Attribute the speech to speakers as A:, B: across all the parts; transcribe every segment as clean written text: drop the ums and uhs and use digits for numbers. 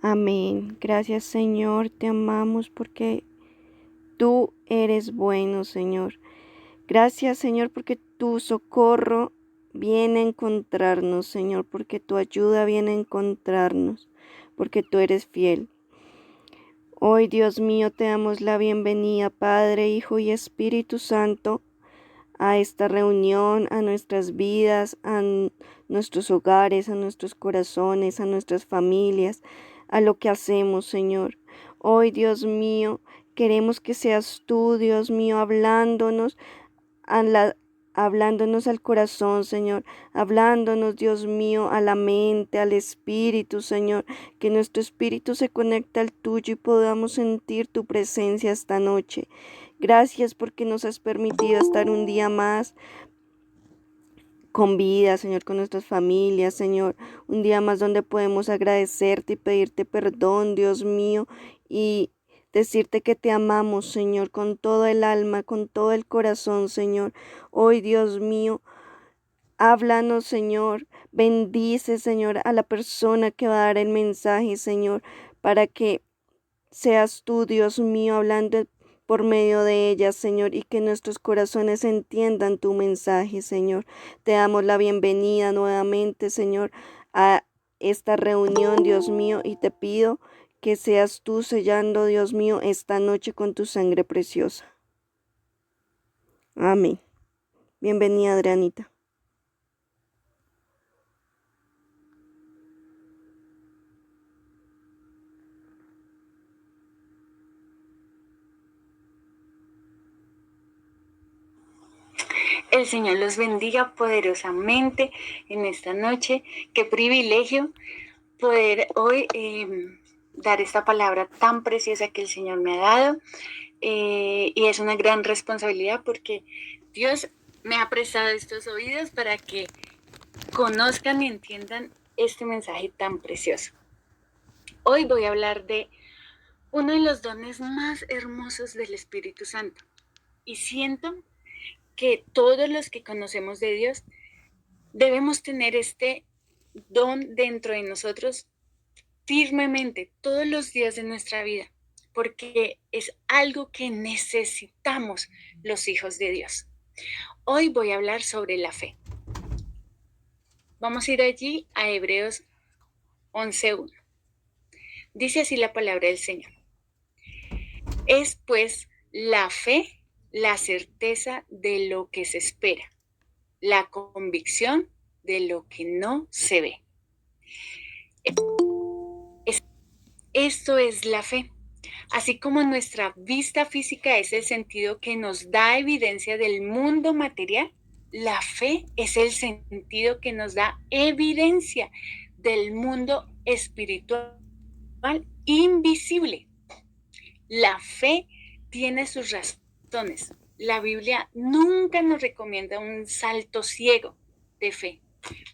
A: Amén. Gracias, Señor, te amamos porque tú eres bueno, Señor. Gracias, Señor, porque tu socorro viene a encontrarnos, Señor, porque tu ayuda viene a encontrarnos, porque tú eres fiel. Hoy, Dios mío, te damos la bienvenida, Padre, Hijo y Espíritu Santo, a esta reunión, a nuestras vidas, a nuestros hogares, a nuestros corazones, a nuestras familias, a lo que hacemos, Señor. Hoy, Dios mío, queremos que seas tú, Dios mío, a la, hablándonos al corazón, Señor, hablándonos, Dios mío, a la mente, al espíritu, Señor, que nuestro espíritu se conecte al tuyo y podamos sentir tu presencia esta noche. Gracias porque nos has permitido estar un día más con vida, Señor, con nuestras familias, Señor, un día más donde podemos agradecerte y pedirte perdón, Dios mío, y decirte que te amamos, Señor, con todo el alma, con todo el corazón, Señor. Hoy, Dios mío, háblanos, Señor, bendice, Señor, a la persona que va a dar el mensaje, Señor, para que seas tú, Dios mío, hablando por medio de ella, Señor, y que nuestros corazones entiendan tu mensaje, Señor. Te damos la bienvenida nuevamente, Señor, a esta reunión, Dios mío, y te pido que seas tú sellando, Dios mío, esta noche con tu sangre preciosa. Amén. Bienvenida, Adrianita.
B: El Señor los bendiga poderosamente en esta noche. Qué privilegio poder hoy dar esta palabra tan preciosa que el Señor me ha dado. Y es una gran responsabilidad porque Dios me ha prestado estos oídos para que conozcan y entiendan este mensaje tan precioso. Hoy voy a hablar de uno de los dones más hermosos del Espíritu Santo. Y siento que todos los que conocemos de Dios debemos tener este don dentro de nosotros firmemente todos los días de nuestra vida, porque es algo que necesitamos los hijos de Dios. Hoy voy a hablar sobre la fe. Vamos a ir allí a Hebreos 11:1. Dice así la palabra del Señor. Es pues la fe la certeza de lo que se espera, la convicción de lo que no se ve. Esto es la fe. Así como nuestra vista física es el sentido que nos da evidencia del mundo material, la fe es el sentido que nos da evidencia del mundo espiritual invisible. La fe tiene sus razones. La Biblia nunca nos recomienda un salto ciego de fe,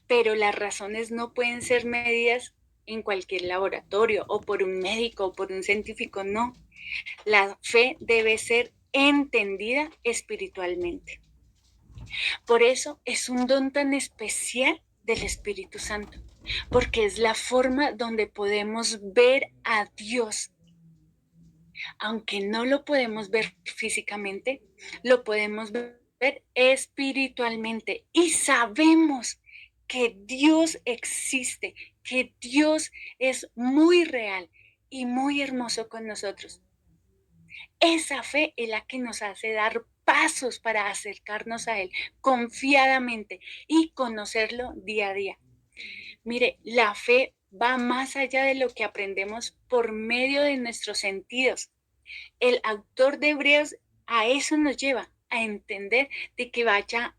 B: pero las razones no pueden ser medidas en cualquier laboratorio o por un médico o por un científico, no. La fe debe ser entendida espiritualmente. Por eso es un don tan especial del Espíritu Santo, porque es la forma donde podemos ver a Dios. Aunque no lo podemos ver físicamente, lo podemos ver espiritualmente y sabemos que Dios existe, que Dios es muy real y muy hermoso con nosotros. Esa fe es la que nos hace dar pasos para acercarnos a Él confiadamente y conocerlo día a día. Mire, la fe va más allá de lo que aprendemos por medio de nuestros sentidos. El autor de Hebreos a eso nos lleva, a entender de que vaya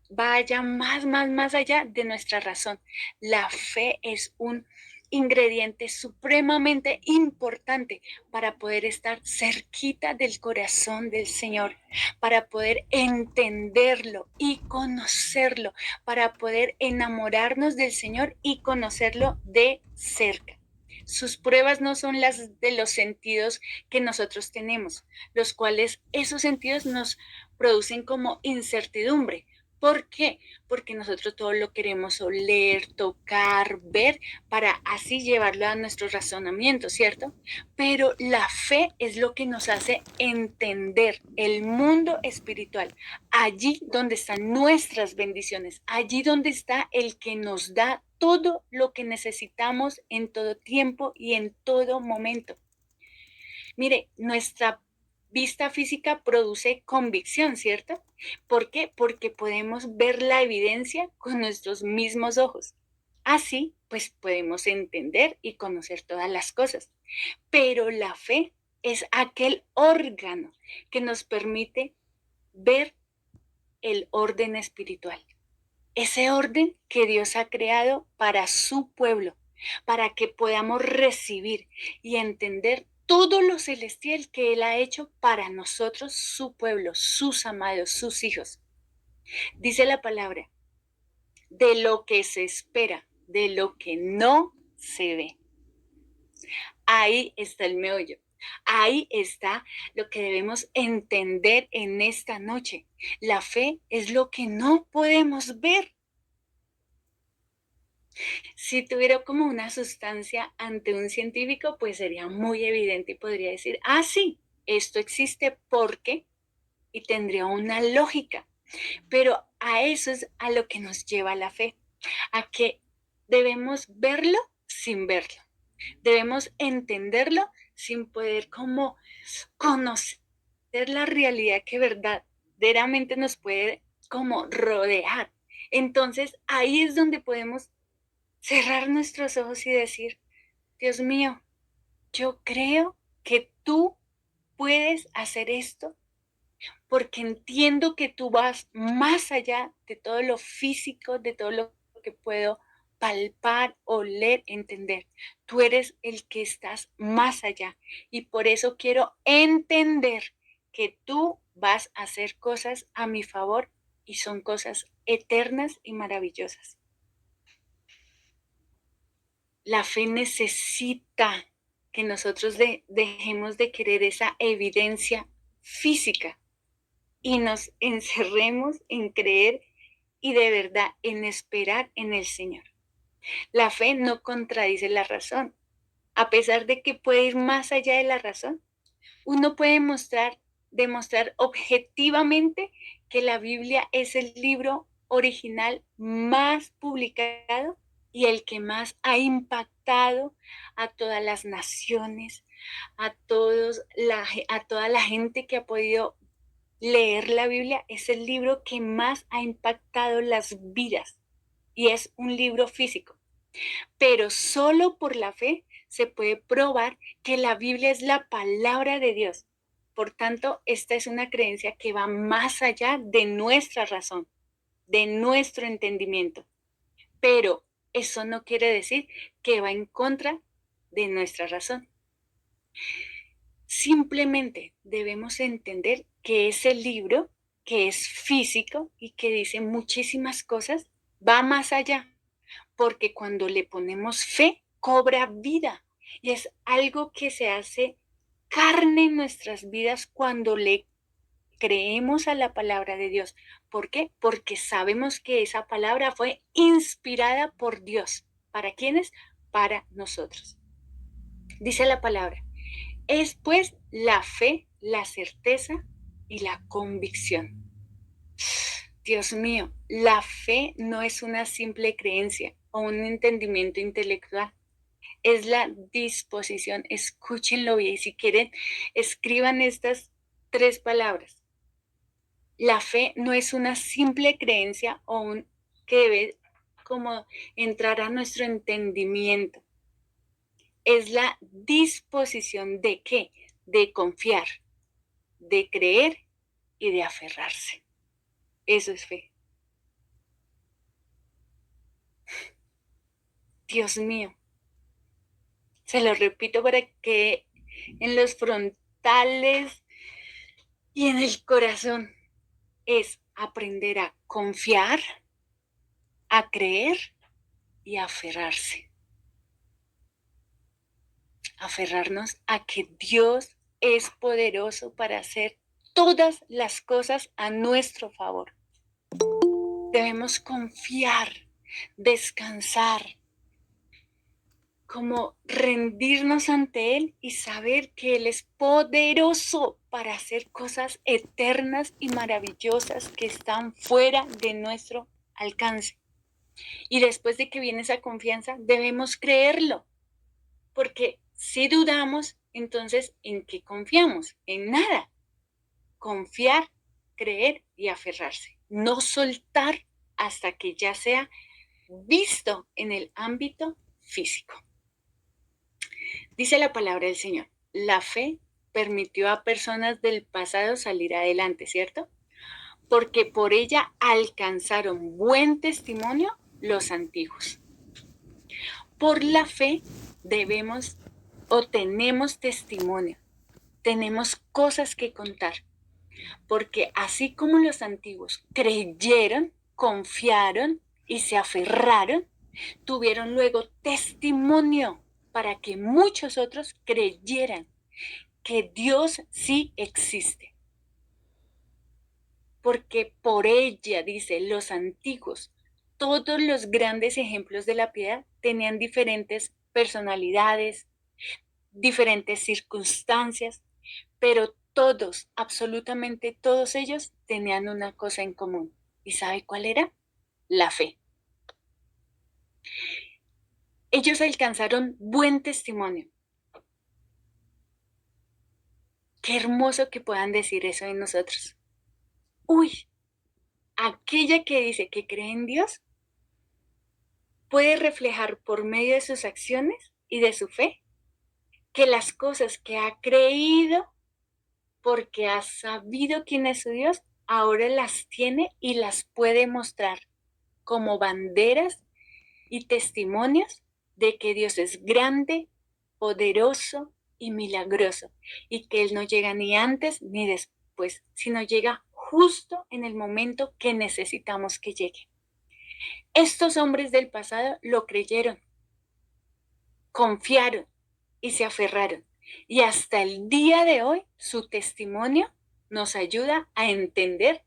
B: más allá de nuestra razón. La fe es un ingrediente supremamente importante para poder estar cerquita del corazón del Señor, para poder entenderlo y conocerlo, para poder enamorarnos del Señor y conocerlo de cerca. Sus pruebas no son las de los sentidos que nosotros tenemos, los cuales esos sentidos nos producen como incertidumbre, ¿Por qué? Porque nosotros todo lo queremos oler, tocar, ver, para así llevarlo a nuestro razonamiento, ¿cierto? Pero la fe es lo que nos hace entender el mundo espiritual, allí donde están nuestras bendiciones, allí donde está el que nos da todo lo que necesitamos en todo tiempo y en todo momento. Mire, nuestra vista física produce convicción, ¿cierto? ¿Por qué? Porque podemos ver la evidencia con nuestros mismos ojos. Así, pues podemos entender y conocer todas las cosas. Pero la fe es aquel órgano que nos permite ver el orden espiritual. Ese orden que Dios ha creado para su pueblo, para que podamos recibir y entender todo lo celestial que Él ha hecho para nosotros, su pueblo, sus amados, sus hijos. Dice la palabra, de lo que se espera, de lo que no se ve. Ahí está el meollo. Ahí está lo que debemos entender en esta noche. La fe es lo que no podemos ver. Si tuviera como una sustancia ante un científico, pues sería muy evidente y podría decir, ah, sí, esto existe porque, y tendría una lógica. Pero a eso es a lo que nos lleva la fe, a que debemos verlo sin verlo. Debemos entenderlo sin poder como conocer la realidad que verdaderamente nos puede como rodear. Entonces ahí es donde podemos cerrar nuestros ojos y decir, Dios mío, yo creo que tú puedes hacer esto porque entiendo que tú vas más allá de todo lo físico, de todo lo que puedo palpar, oler, entender. Tú eres el que estás más allá y por eso quiero entender que tú vas a hacer cosas a mi favor y son cosas eternas y maravillosas. La fe necesita que nosotros dejemos de querer esa evidencia física y nos encerremos en creer y de verdad en esperar en el Señor. La fe no contradice la razón. A pesar de que puede ir más allá de la razón, uno puede demostrar objetivamente que la Biblia es el libro original más publicado y el que más ha impactado a todas las naciones, a toda la gente que ha podido leer la Biblia. Es el libro que más ha impactado las vidas y es un libro físico. Pero solo por la fe se puede probar que la Biblia es la palabra de Dios. Por tanto, esta es una creencia que va más allá de nuestra razón, de nuestro entendimiento. Pero eso no quiere decir que va en contra de nuestra razón. Simplemente debemos entender que ese libro, que es físico y que dice muchísimas cosas, va más allá, porque cuando le ponemos fe, cobra vida. Y es algo que se hace carne en nuestras vidas cuando le creemos a la palabra de Dios. ¿Por qué? Porque sabemos que esa palabra fue inspirada por Dios. ¿Para quiénes? Para nosotros. Dice la palabra, es pues la fe, la certeza y la convicción. Dios mío, la fe no es una simple creencia o un entendimiento intelectual. Es la disposición. Escúchenlo bien. Si quieren, escriban estas 3 palabras. La fe no es una simple creencia o un que debe como entrar a nuestro entendimiento. Es la disposición de qué? De confiar, de creer y de aferrarse. Eso es fe. Dios mío. Se lo repito para que en los frontales y en el corazón es aprender a confiar, a creer y a aferrarse. Aferrarnos a que Dios es poderoso para hacer todas las cosas a nuestro favor. Debemos confiar, descansar, como rendirnos ante Él y saber que Él es poderoso para hacer cosas eternas y maravillosas que están fuera de nuestro alcance. Y después de que viene esa confianza, debemos creerlo, porque si dudamos, entonces, ¿en qué confiamos? En nada. Confiar, creer y aferrarse. No soltar hasta que ya sea visto en el ámbito físico. Dice la palabra del Señor, la fe permitió a personas del pasado salir adelante, ¿cierto? Porque por ella alcanzaron buen testimonio los antiguos. Por la fe debemos o tenemos testimonio, tenemos cosas que contar, porque así como los antiguos creyeron, confiaron y se aferraron, tuvieron luego testimonio para que muchos otros creyeran que Dios sí existe. Porque por ella, dice, los antiguos, todos los grandes ejemplos de la piedad tenían diferentes personalidades, diferentes circunstancias, pero todos, absolutamente todos ellos, tenían una cosa en común. ¿Y sabe cuál era? La fe. Ellos alcanzaron buen testimonio. Qué hermoso que puedan decir eso de nosotros. Uy, aquella que dice que cree en Dios puede reflejar por medio de sus acciones y de su fe que las cosas que ha creído porque ha sabido quién es su Dios, ahora las tiene y las puede mostrar como banderas y testimonios de que Dios es grande, poderoso y milagroso, y que Él no llega ni antes ni después, sino llega justo en el momento que necesitamos que llegue. Estos hombres del pasado lo creyeron, confiaron y se aferraron. Y hasta el día de hoy su testimonio nos ayuda a entender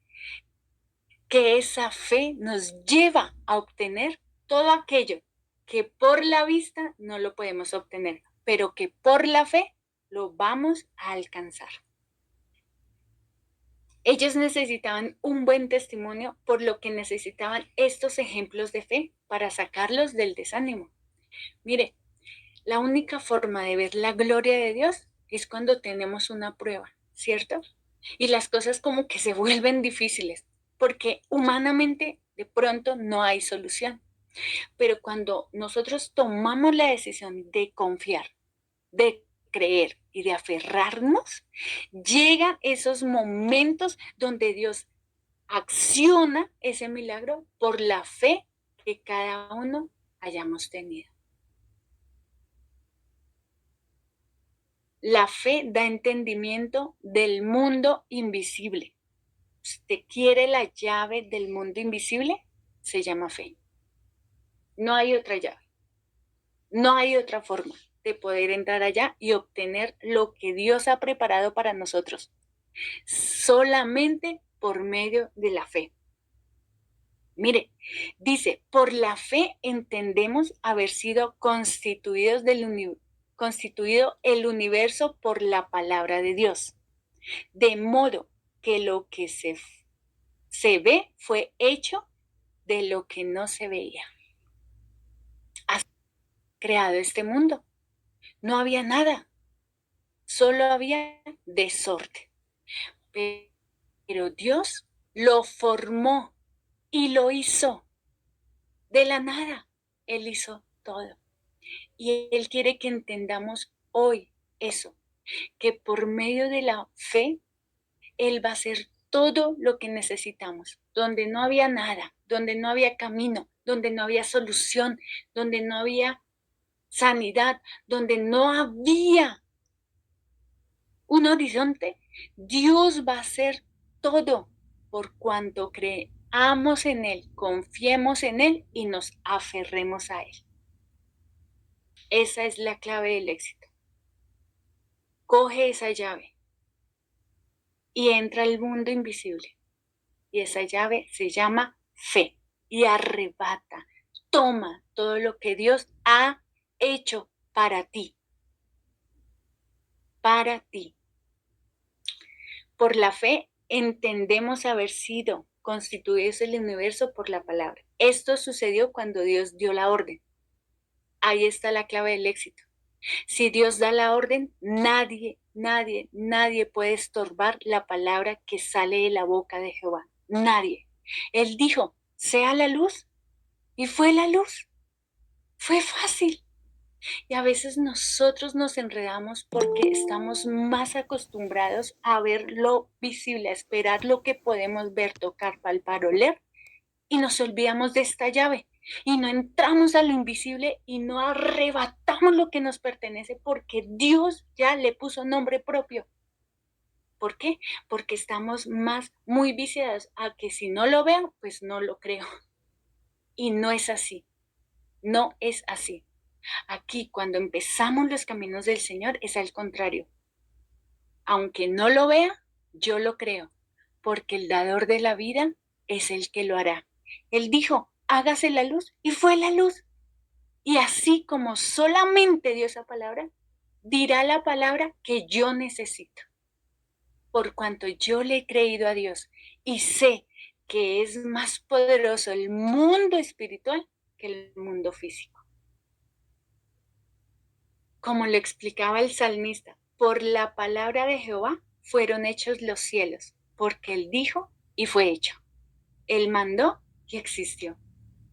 B: que esa fe nos lleva a obtener todo aquello que por la vista no lo podemos obtener, pero que por la fe lo vamos a alcanzar. Ellos necesitaban un buen testimonio, por lo que necesitaban estos ejemplos de fe para sacarlos del desánimo. Mire, la única forma de ver la gloria de Dios es cuando tenemos una prueba, ¿cierto? Y las cosas como que se vuelven difíciles, porque humanamente de pronto no hay solución. Pero cuando nosotros tomamos la decisión de confiar, de creer y de aferrarnos, llegan esos momentos donde Dios acciona ese milagro por la fe que cada uno hayamos tenido. La fe da entendimiento del mundo invisible. ¿Usted quiere la llave del mundo invisible? Se llama fe. No hay otra llave. No hay otra forma de poder entrar allá y obtener lo que Dios ha preparado para nosotros. Solamente por medio de la fe. Mire, dice, por la fe entendemos haber sido constituido el universo por la palabra de Dios. De modo que lo que se ve fue hecho de lo que no se veía. Has creado este mundo. No había nada, solo había desorden. Pero Dios lo formó y lo hizo de la nada. Él hizo todo. Y Él quiere que entendamos hoy eso, que por medio de la fe, Él va a hacer todo lo que necesitamos, donde no había nada, donde no había camino, donde no había solución, donde no había sanidad, donde no había un horizonte, Dios va a hacer todo por cuanto creamos en Él, confiemos en Él y nos aferremos a Él. Esa es la clave del éxito. Coge esa llave y entra al mundo invisible. Y esa llave se llama fe y arrebata, toma todo lo que Dios ha hecho para ti. Para ti. Por la fe entendemos haber sido constituidos el universo por la palabra. Esto sucedió cuando Dios dio la orden. Ahí está la clave del éxito. Si Dios da la orden, nadie puede estorbar la palabra que sale de la boca de Jehová. Nadie. Él dijo, sea la luz, y fue la luz. Fue fácil. Y a veces nosotros nos enredamos porque estamos más acostumbrados a ver lo visible, a esperar lo que podemos ver, tocar, palpar, oler, y nos olvidamos de esta llave. Y no entramos a lo invisible y no arrebatamos lo que nos pertenece porque Dios ya le puso nombre propio. ¿Por qué? Porque estamos muy viciados a que si no lo veo, pues no lo creo. Y no es así. No es así. Aquí, cuando empezamos los caminos del Señor, es al contrario. Aunque no lo vea, yo lo creo, porque el dador de la vida es el que lo hará. Él dijo, hágase la luz, y fue la luz. Y así como solamente dio esa palabra, dirá la palabra que yo necesito. Por cuanto yo le he creído a Dios y sé que es más poderoso el mundo espiritual que el mundo físico. Como lo explicaba el salmista, por la palabra de Jehová fueron hechos los cielos, porque Él dijo y fue hecho. Él mandó y existió.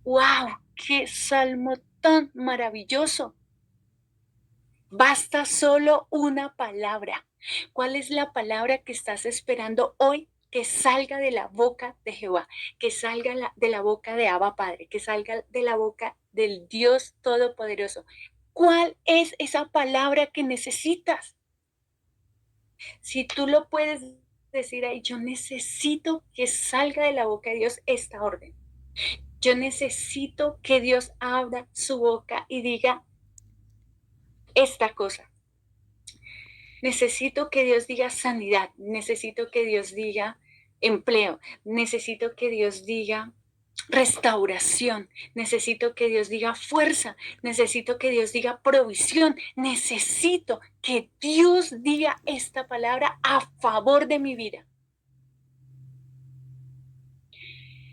B: ¡Wow! ¡Qué salmo tan maravilloso! Basta solo una palabra. ¿Cuál es la palabra que estás esperando hoy que salga de la boca de Jehová? Que salga de la boca de Abba Padre, que salga de la boca del Dios Todopoderoso. ¿Cuál es esa palabra que necesitas? Si tú lo puedes decir ahí, yo necesito que salga de la boca de Dios esta orden. Yo necesito que Dios abra su boca y diga esta cosa. Necesito que Dios diga sanidad, necesito que Dios diga empleo, necesito que Dios diga restauración, necesito que Dios diga fuerza, necesito que Dios diga provisión, necesito que Dios diga esta palabra a favor de mi vida.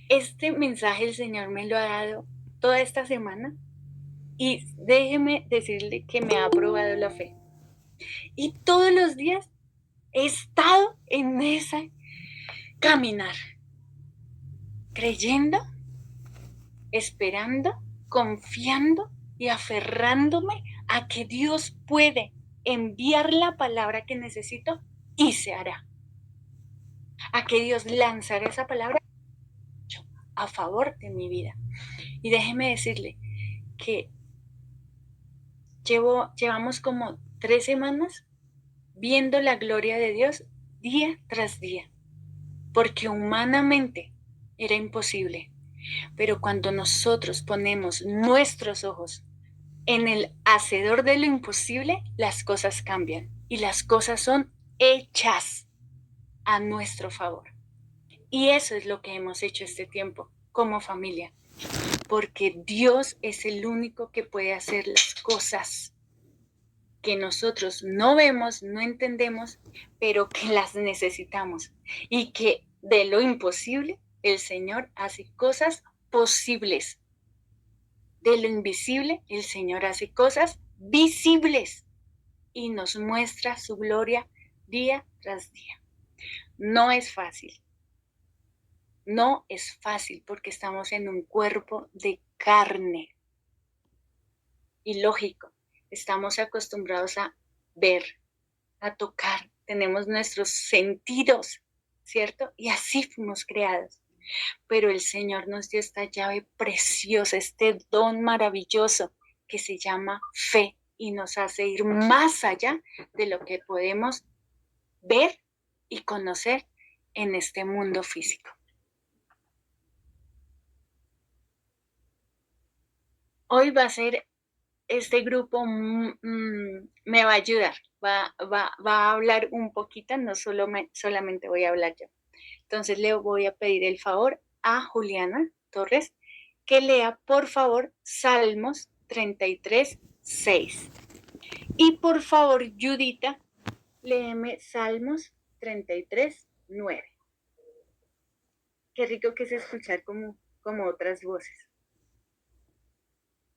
B: Este mensaje el Señor me lo ha dado toda esta semana y déjeme decirle que me ha aprobado la fe. Y todos los días he estado en ese caminar, creyendo, esperando, confiando y aferrándome a que Dios puede enviar la palabra que necesito y se hará. A que Dios lanzará esa palabra a favor de mi vida. Y déjeme decirle que llevamos como 3 semanas viendo la gloria de Dios día tras día, porque humanamente era imposible. Pero cuando nosotros ponemos nuestros ojos en el hacedor de lo imposible, las cosas cambian y las cosas son hechas a nuestro favor. Y eso es lo que hemos hecho este tiempo como familia, porque Dios es el único que puede hacer las cosas que nosotros no vemos, no entendemos, pero que las necesitamos y que de lo imposible el Señor hace cosas posibles. De lo invisible el Señor hace cosas visibles y nos muestra su gloria día tras día. No es fácil. No es fácil porque estamos en un cuerpo de carne. Y lógico, estamos acostumbrados a ver, a tocar, tenemos nuestros sentidos, ¿cierto? Y así fuimos creados. Pero el Señor nos dio esta llave preciosa, este don maravilloso que se llama fe y nos hace ir más allá de lo que podemos ver y conocer en este mundo físico. Hoy va a ser este grupo, me va a ayudar, va a hablar un poquito, no solamente voy a hablar yo. Entonces le voy a pedir el favor a Juliana, Torres que lea, por favor, Salmos 33, 6. Y por favor, Judita, léeme Salmos 33, 9. Qué rico que es escuchar como otras voces.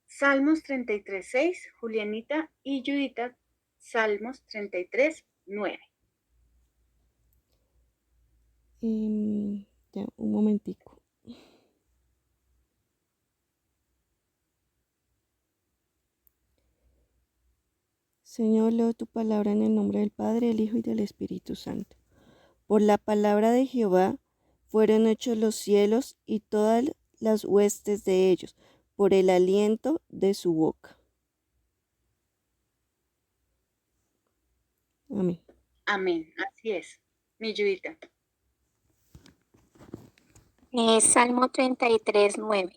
B: Salmos 33, 6, Julianita y Judita, Salmos 33, 9.
A: Ya, un momentico. Señor, leo tu palabra en el nombre del Padre, del Hijo y del Espíritu Santo. Por la palabra de Jehová fueron hechos los cielos y todas las huestes de ellos, por el aliento de su boca. Amén.
B: Amén, así es. Mi Judita.
C: Salmo 33, 9.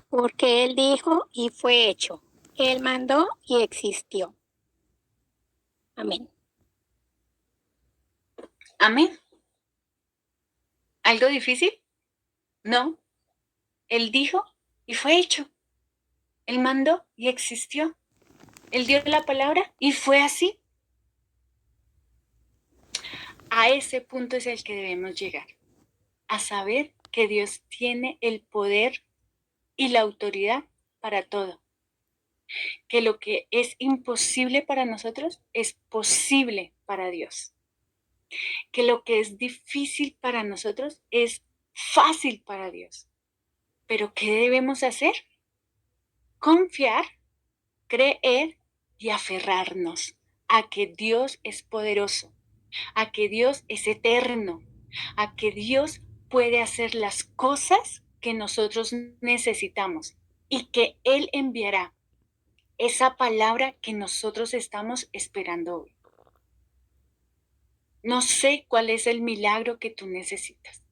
C: Porque Él dijo y fue hecho. Él mandó y existió. Amén.
B: Amén. ¿Algo difícil? No. Él dijo y fue hecho. Él mandó y existió. Él dio la palabra y fue así. A ese punto es el que debemos llegar. A saber que Dios tiene el poder y la autoridad para todo. Que lo que es imposible para nosotros es posible para Dios. Que lo que es difícil para nosotros es fácil para Dios. Pero ¿qué debemos hacer? Confiar, creer y aferrarnos a que Dios es poderoso, a que Dios es eterno, a que Dios puede hacer las cosas que nosotros necesitamos y que Él enviará esa palabra que nosotros estamos esperando hoy. No sé cuál es el milagro que tú necesitas.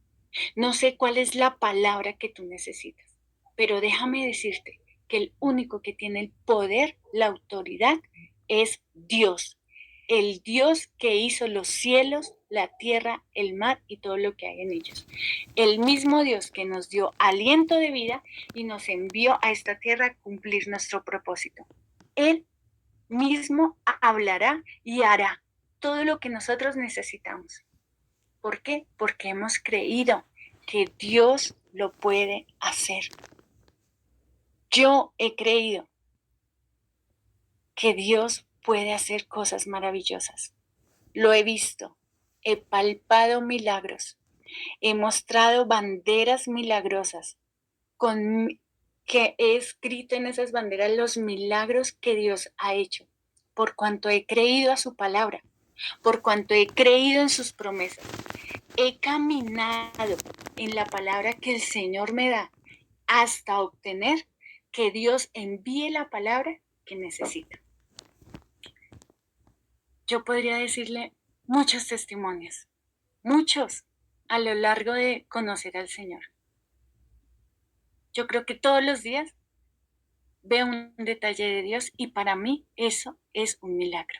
B: No sé cuál es la palabra que tú necesitas. Pero déjame decirte que el único que tiene el poder, la autoridad, es Dios. El Dios que hizo los cielos, la tierra, el mar y todo lo que hay en ellos. El mismo Dios que nos dio aliento de vida y nos envió a esta tierra a cumplir nuestro propósito. Él mismo hablará y hará todo lo que nosotros necesitamos. ¿Por qué? Porque hemos creído que Dios lo puede hacer. Yo he creído que Dios puede hacer cosas maravillosas. Lo he visto, he palpado milagros, he mostrado banderas milagrosas, que he escrito en esas banderas los milagros que Dios ha hecho, por cuanto he creído a su palabra, por cuanto he creído en sus promesas. He caminado en la palabra que el Señor me da hasta obtener que Dios envíe la palabra que necesita. Yo podría decirle muchos testimonios, muchos, a lo largo de conocer al Señor. Yo creo que todos los días veo un detalle de Dios y para mí eso es un milagro.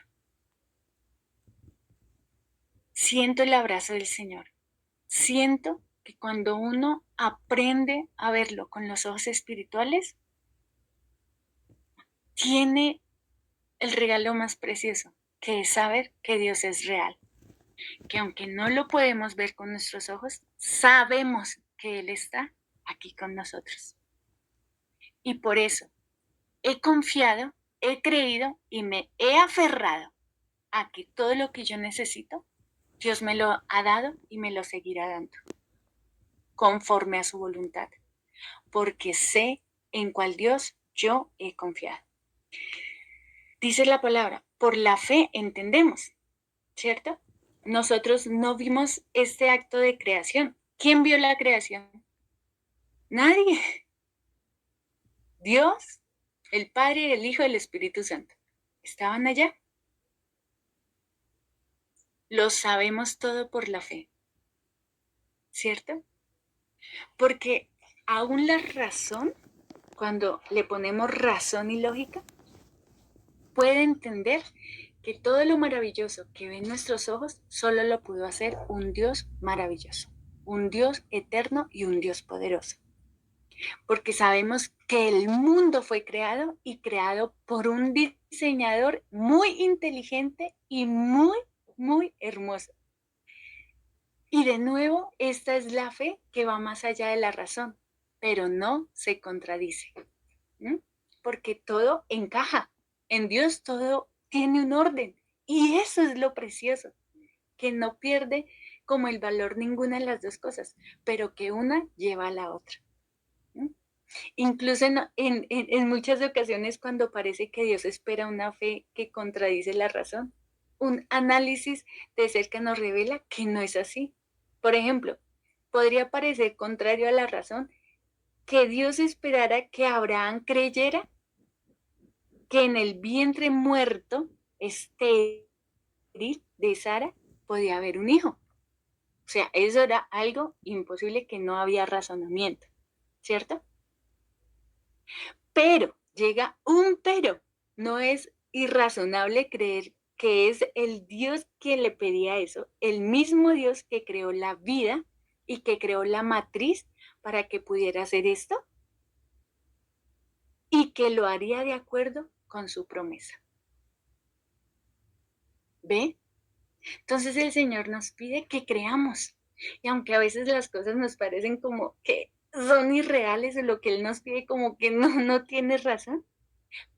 B: Siento el abrazo del Señor. Siento que cuando uno aprende a verlo con los ojos espirituales, tiene el regalo más precioso, que es saber que Dios es real. Que aunque no lo podemos ver con nuestros ojos, sabemos que Él está aquí con nosotros. Y por eso he confiado, he creído y me he aferrado a que todo lo que yo necesito, Dios me lo ha dado y me lo seguirá dando, conforme a su voluntad, porque sé en cuál Dios yo he confiado. Dice la palabra, por la fe entendemos, ¿cierto? Nosotros no vimos este acto de creación. ¿Quién vio la creación? Nadie. Dios, el Padre, el Hijo y el Espíritu Santo. Estaban allá. Lo sabemos todo por la fe, ¿cierto? Porque aún la razón, cuando le ponemos razón y lógica, puede entender que todo lo maravilloso que ven nuestros ojos solo lo pudo hacer un Dios maravilloso, un Dios eterno y un Dios poderoso. porque sabemos que el mundo fue creado y creado por un diseñador muy inteligente y muy, muy hermoso. Y de nuevo, esta es la fe que va más allá de la razón, pero no se contradice, ¿m? Porque todo encaja. En Dios todo tiene un orden y eso es lo precioso, que no pierde como el valor ninguna de las dos cosas, pero que una lleva a la otra. ¿M? Incluso en muchas ocasiones cuando parece que Dios espera una fe que contradice la razón, un análisis de cerca nos revela que no es así. Por ejemplo, podría parecer contrario a la razón que Dios esperara que Abraham creyera que en el vientre muerto, estéril de Sara, podía haber un hijo. O sea, eso era algo imposible, que no había razonamiento, ¿cierto? Pero, llega un pero, no es irrazonable creer que es el Dios quien le pedía eso, el mismo Dios que creó la vida y que creó la matriz para que pudiera hacer esto y que lo haría de acuerdo con su promesa. ¿Ve? Entonces el Señor nos pide que creamos. Y aunque a veces las cosas nos parecen como que son irreales, o lo que Él nos pide como que no tiene razón,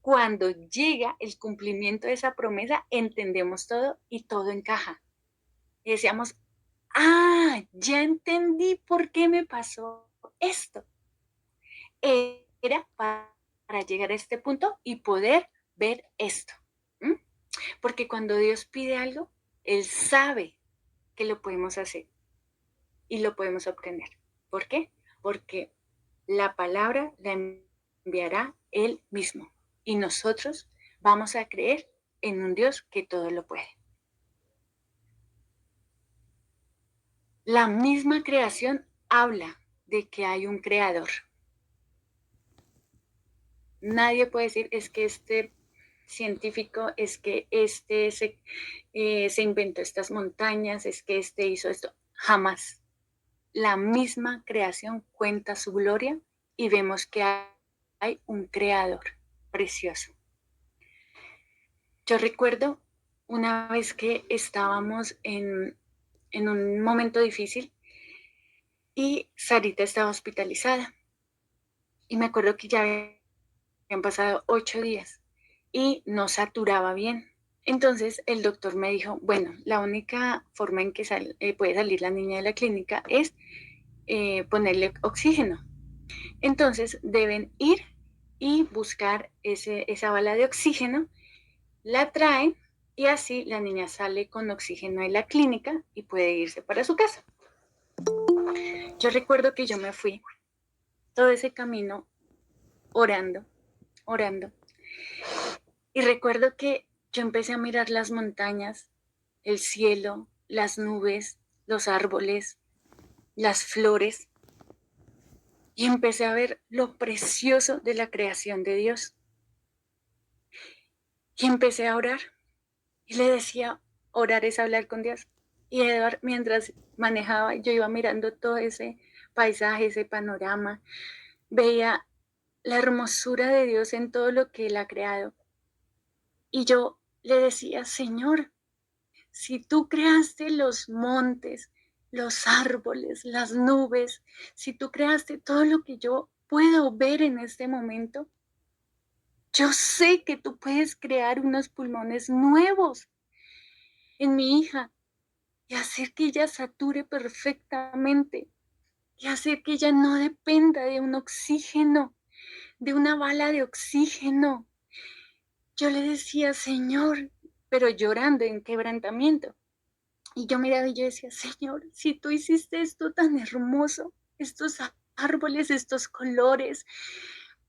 B: cuando llega el cumplimiento de esa promesa, entendemos todo y todo encaja. Y decíamos, ya entendí por qué me pasó esto. Era para llegar a este punto y poder ver esto. ¿Mm? Porque cuando Dios pide algo, Él sabe que lo podemos hacer y lo podemos obtener. ¿Por qué? Porque la palabra la enviará Él mismo y nosotros vamos a creer en un Dios que todo lo puede. La misma creación habla de que hay un creador. Nadie puede decir, es que este científico, es que este se inventó estas montañas, es que este hizo esto. Jamás. La misma creación cuenta su gloria y vemos que hay un creador precioso. Yo recuerdo una vez que estábamos en un momento difícil y Sarita estaba hospitalizada. Y me acuerdo que ya habían pasado 8 días y no saturaba bien. Entonces el doctor me dijo, bueno, la única forma en que puede salir la niña de la clínica es ponerle oxígeno. Entonces deben ir y buscar esa bala de oxígeno, la traen y así la niña sale con oxígeno de la clínica y puede irse para su casa. Yo recuerdo que yo me fui todo ese camino orando, orando. Y recuerdo que yo empecé a mirar las montañas, el cielo, las nubes, los árboles, las flores, y empecé a ver lo precioso de la creación de Dios. Y empecé a orar y le decía, orar es hablar con Dios. Y Edward, mientras manejaba, yo iba mirando todo ese paisaje, ese panorama, veía la hermosura de Dios en todo lo que Él ha creado. Y yo le decía, Señor, si tú creaste los montes, los árboles, las nubes, si tú creaste todo lo que yo puedo ver en este momento, yo sé que tú puedes crear unos pulmones nuevos en mi hija y hacer que ella sature perfectamente y hacer que ella no dependa de un oxígeno, de una bala de oxígeno. Yo le decía, Señor, pero llorando en quebrantamiento. Y yo miraba y yo decía, Señor, si tú hiciste esto tan hermoso, estos árboles, estos colores,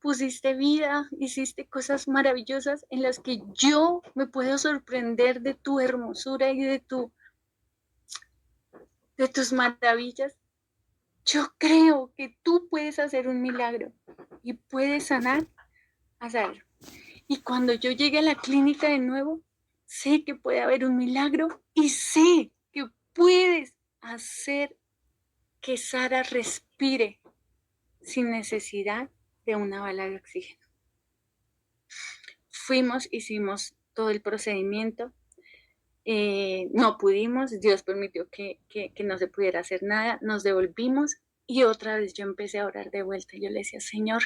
B: pusiste vida, hiciste cosas maravillosas en las que yo me puedo sorprender de tu hermosura y de tus maravillas. Yo creo que tú puedes hacer un milagro y puedes sanar a Sara. Y cuando yo llegue a la clínica de nuevo, sé que puede haber un milagro y sé que puedes hacer que Sara respire sin necesidad de una bala de oxígeno. Fuimos, hicimos todo el procedimiento, no pudimos, Dios permitió que no se pudiera hacer nada, nos devolvimos y otra vez yo empecé a orar de vuelta. Yo le decía, Señor,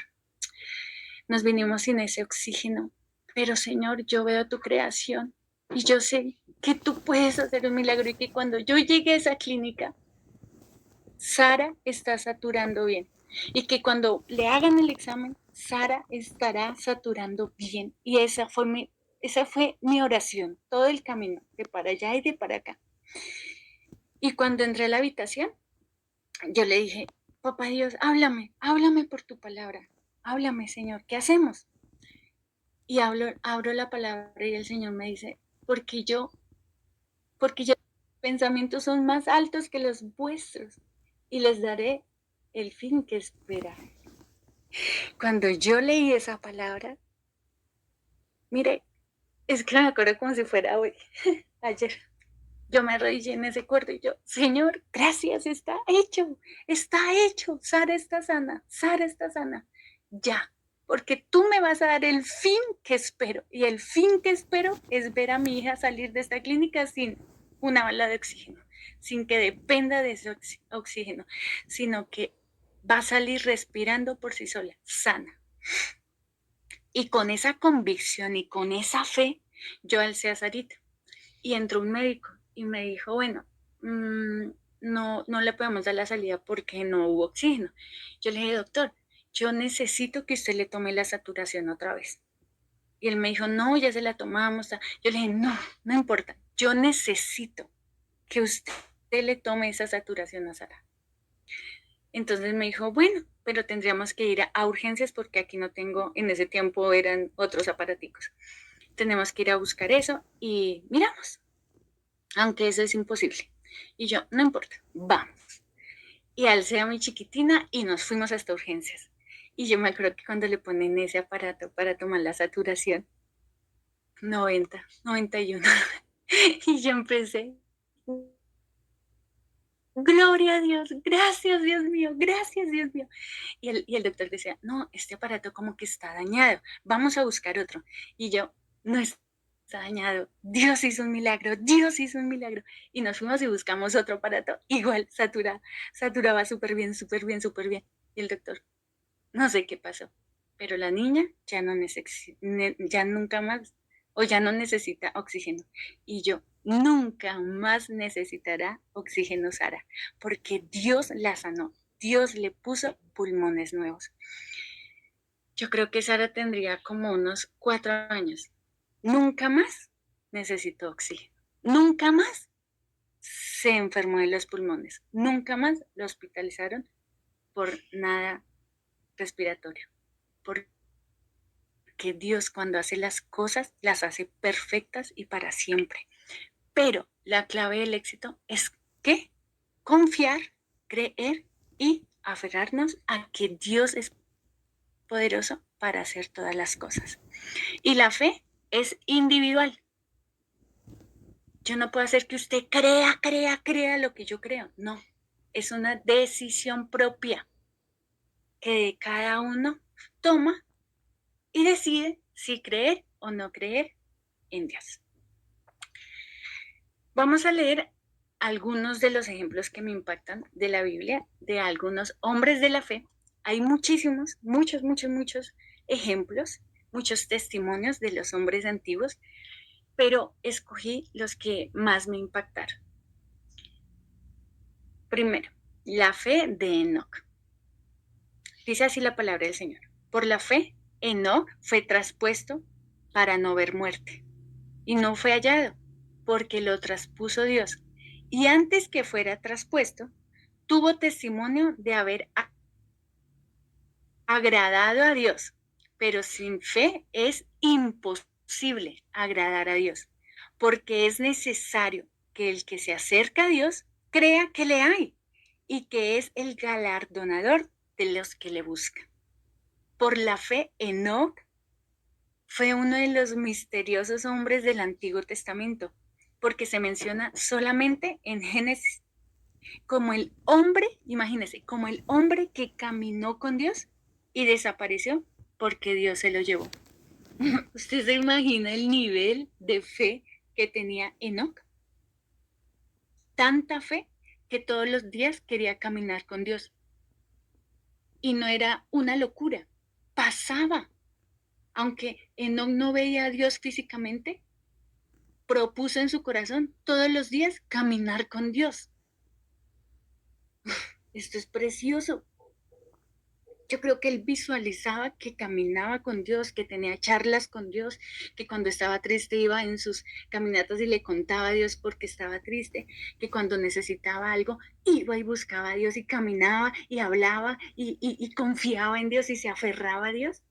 B: nos vinimos sin ese oxígeno, pero Señor, yo veo tu creación y yo sé que tú puedes hacer un milagro y que cuando yo llegue a esa clínica, Sara está saturando bien y que cuando le hagan el examen, Sara estará saturando bien. Y esa fue mi oración, todo el camino, de para allá y de para acá. Y cuando entré a la habitación, yo le dije, papá Dios, háblame por tu palabra, háblame, Señor, ¿qué hacemos? Y abro la palabra y el Señor me dice, porque yo pensamientos son más altos que los vuestros y les daré el fin que espera. Cuando yo leí esa palabra, mire, es que me acuerdo como si fuera hoy, ayer. Yo me arrodillé en ese cuarto y yo, Señor, gracias, está hecho, Sara está sana, ya, porque tú me vas a dar el fin que espero, y el fin que espero es ver a mi hija salir de esta clínica sin una bala de oxígeno, sin que dependa de ese oxígeno, sino que va a salir respirando por sí sola, sana. Y con esa convicción y con esa fe, yo alcé a Sarita y entró un médico y me dijo, bueno, no le podemos dar la salida porque no hubo oxígeno. Yo le dije, doctor, yo necesito que usted le tome la saturación otra vez. Y él me dijo, no, ya se la tomamos. Yo le dije, no importa, yo necesito que usted le tome esa saturación a Sara. Entonces me dijo, bueno, pero tendríamos que ir a urgencias porque aquí no tengo, en ese tiempo eran otros aparaticos. Tenemos que ir a buscar eso y miramos, aunque eso es imposible. Y yo, no importa, vamos. Y alcé a mi chiquitina y nos fuimos hasta urgencias. Y yo me acuerdo que cuando le ponen ese aparato para tomar la saturación, 90, 91. Y yo empecé, gloria a Dios, gracias Dios mío, gracias Dios mío. Y el doctor decía, no, este aparato como que está dañado, vamos a buscar otro. Y yo, no está dañado, Dios hizo un milagro, Dios hizo un milagro. Y nos fuimos y buscamos otro aparato, igual, saturaba súper bien, súper bien, súper bien. Y el doctor, no sé qué pasó, pero la niña ya ya nunca más, o ya no necesita oxígeno. Y yo, nunca más necesitará oxígeno Sara, porque Dios la sanó, Dios le puso pulmones nuevos. Yo creo que Sara tendría como unos 4 años. Nunca más necesitó oxígeno, nunca más se enfermó de los pulmones, nunca más lo hospitalizaron por nada respiratorio, porque Dios cuando hace las cosas las hace perfectas y para siempre. Pero la clave del éxito es que confiar, creer y aferrarnos a que Dios es poderoso para hacer todas las cosas. Y la fe es individual. Yo no puedo hacer que usted crea lo que yo creo. No, es una decisión propia que cada uno toma y decide si creer o no creer en Dios. Vamos a leer algunos de los ejemplos que me impactan de la Biblia, de algunos hombres de la fe. Hay muchísimos, muchos ejemplos, muchos testimonios de los hombres antiguos, pero escogí los que más me impactaron. Primero, la fe de Enoc. Dice así la palabra del Señor. Por la fe, Enoc fue traspuesto para no ver muerte, y no fue hallado, porque lo traspuso Dios. Y antes que fuera traspuesto, tuvo testimonio de haber agradado a Dios, pero sin fe es imposible agradar a Dios, porque es necesario que el que se acerca a Dios crea que le hay y que es el galardonador de los que le buscan. Por la fe, Enoc fue uno de los misteriosos hombres del Antiguo Testamento, porque se menciona solamente en Génesis Como el hombre, imagínense, como el hombre que caminó con Dios y desapareció porque Dios se lo llevó. ¿Usted se imagina el nivel de fe que tenía Enoc? Tanta fe que todos los días quería caminar con Dios. Y no era una locura, pasaba. Aunque Enoc no veía a Dios físicamente, propuso en su corazón todos los días caminar con Dios. Esto es precioso. Yo creo que él visualizaba que caminaba con Dios, que tenía charlas con Dios, que cuando estaba triste iba en sus caminatas y le contaba a Dios porque estaba triste, que cuando necesitaba algo iba y buscaba a Dios y caminaba y hablaba y confiaba en Dios y se aferraba a Dios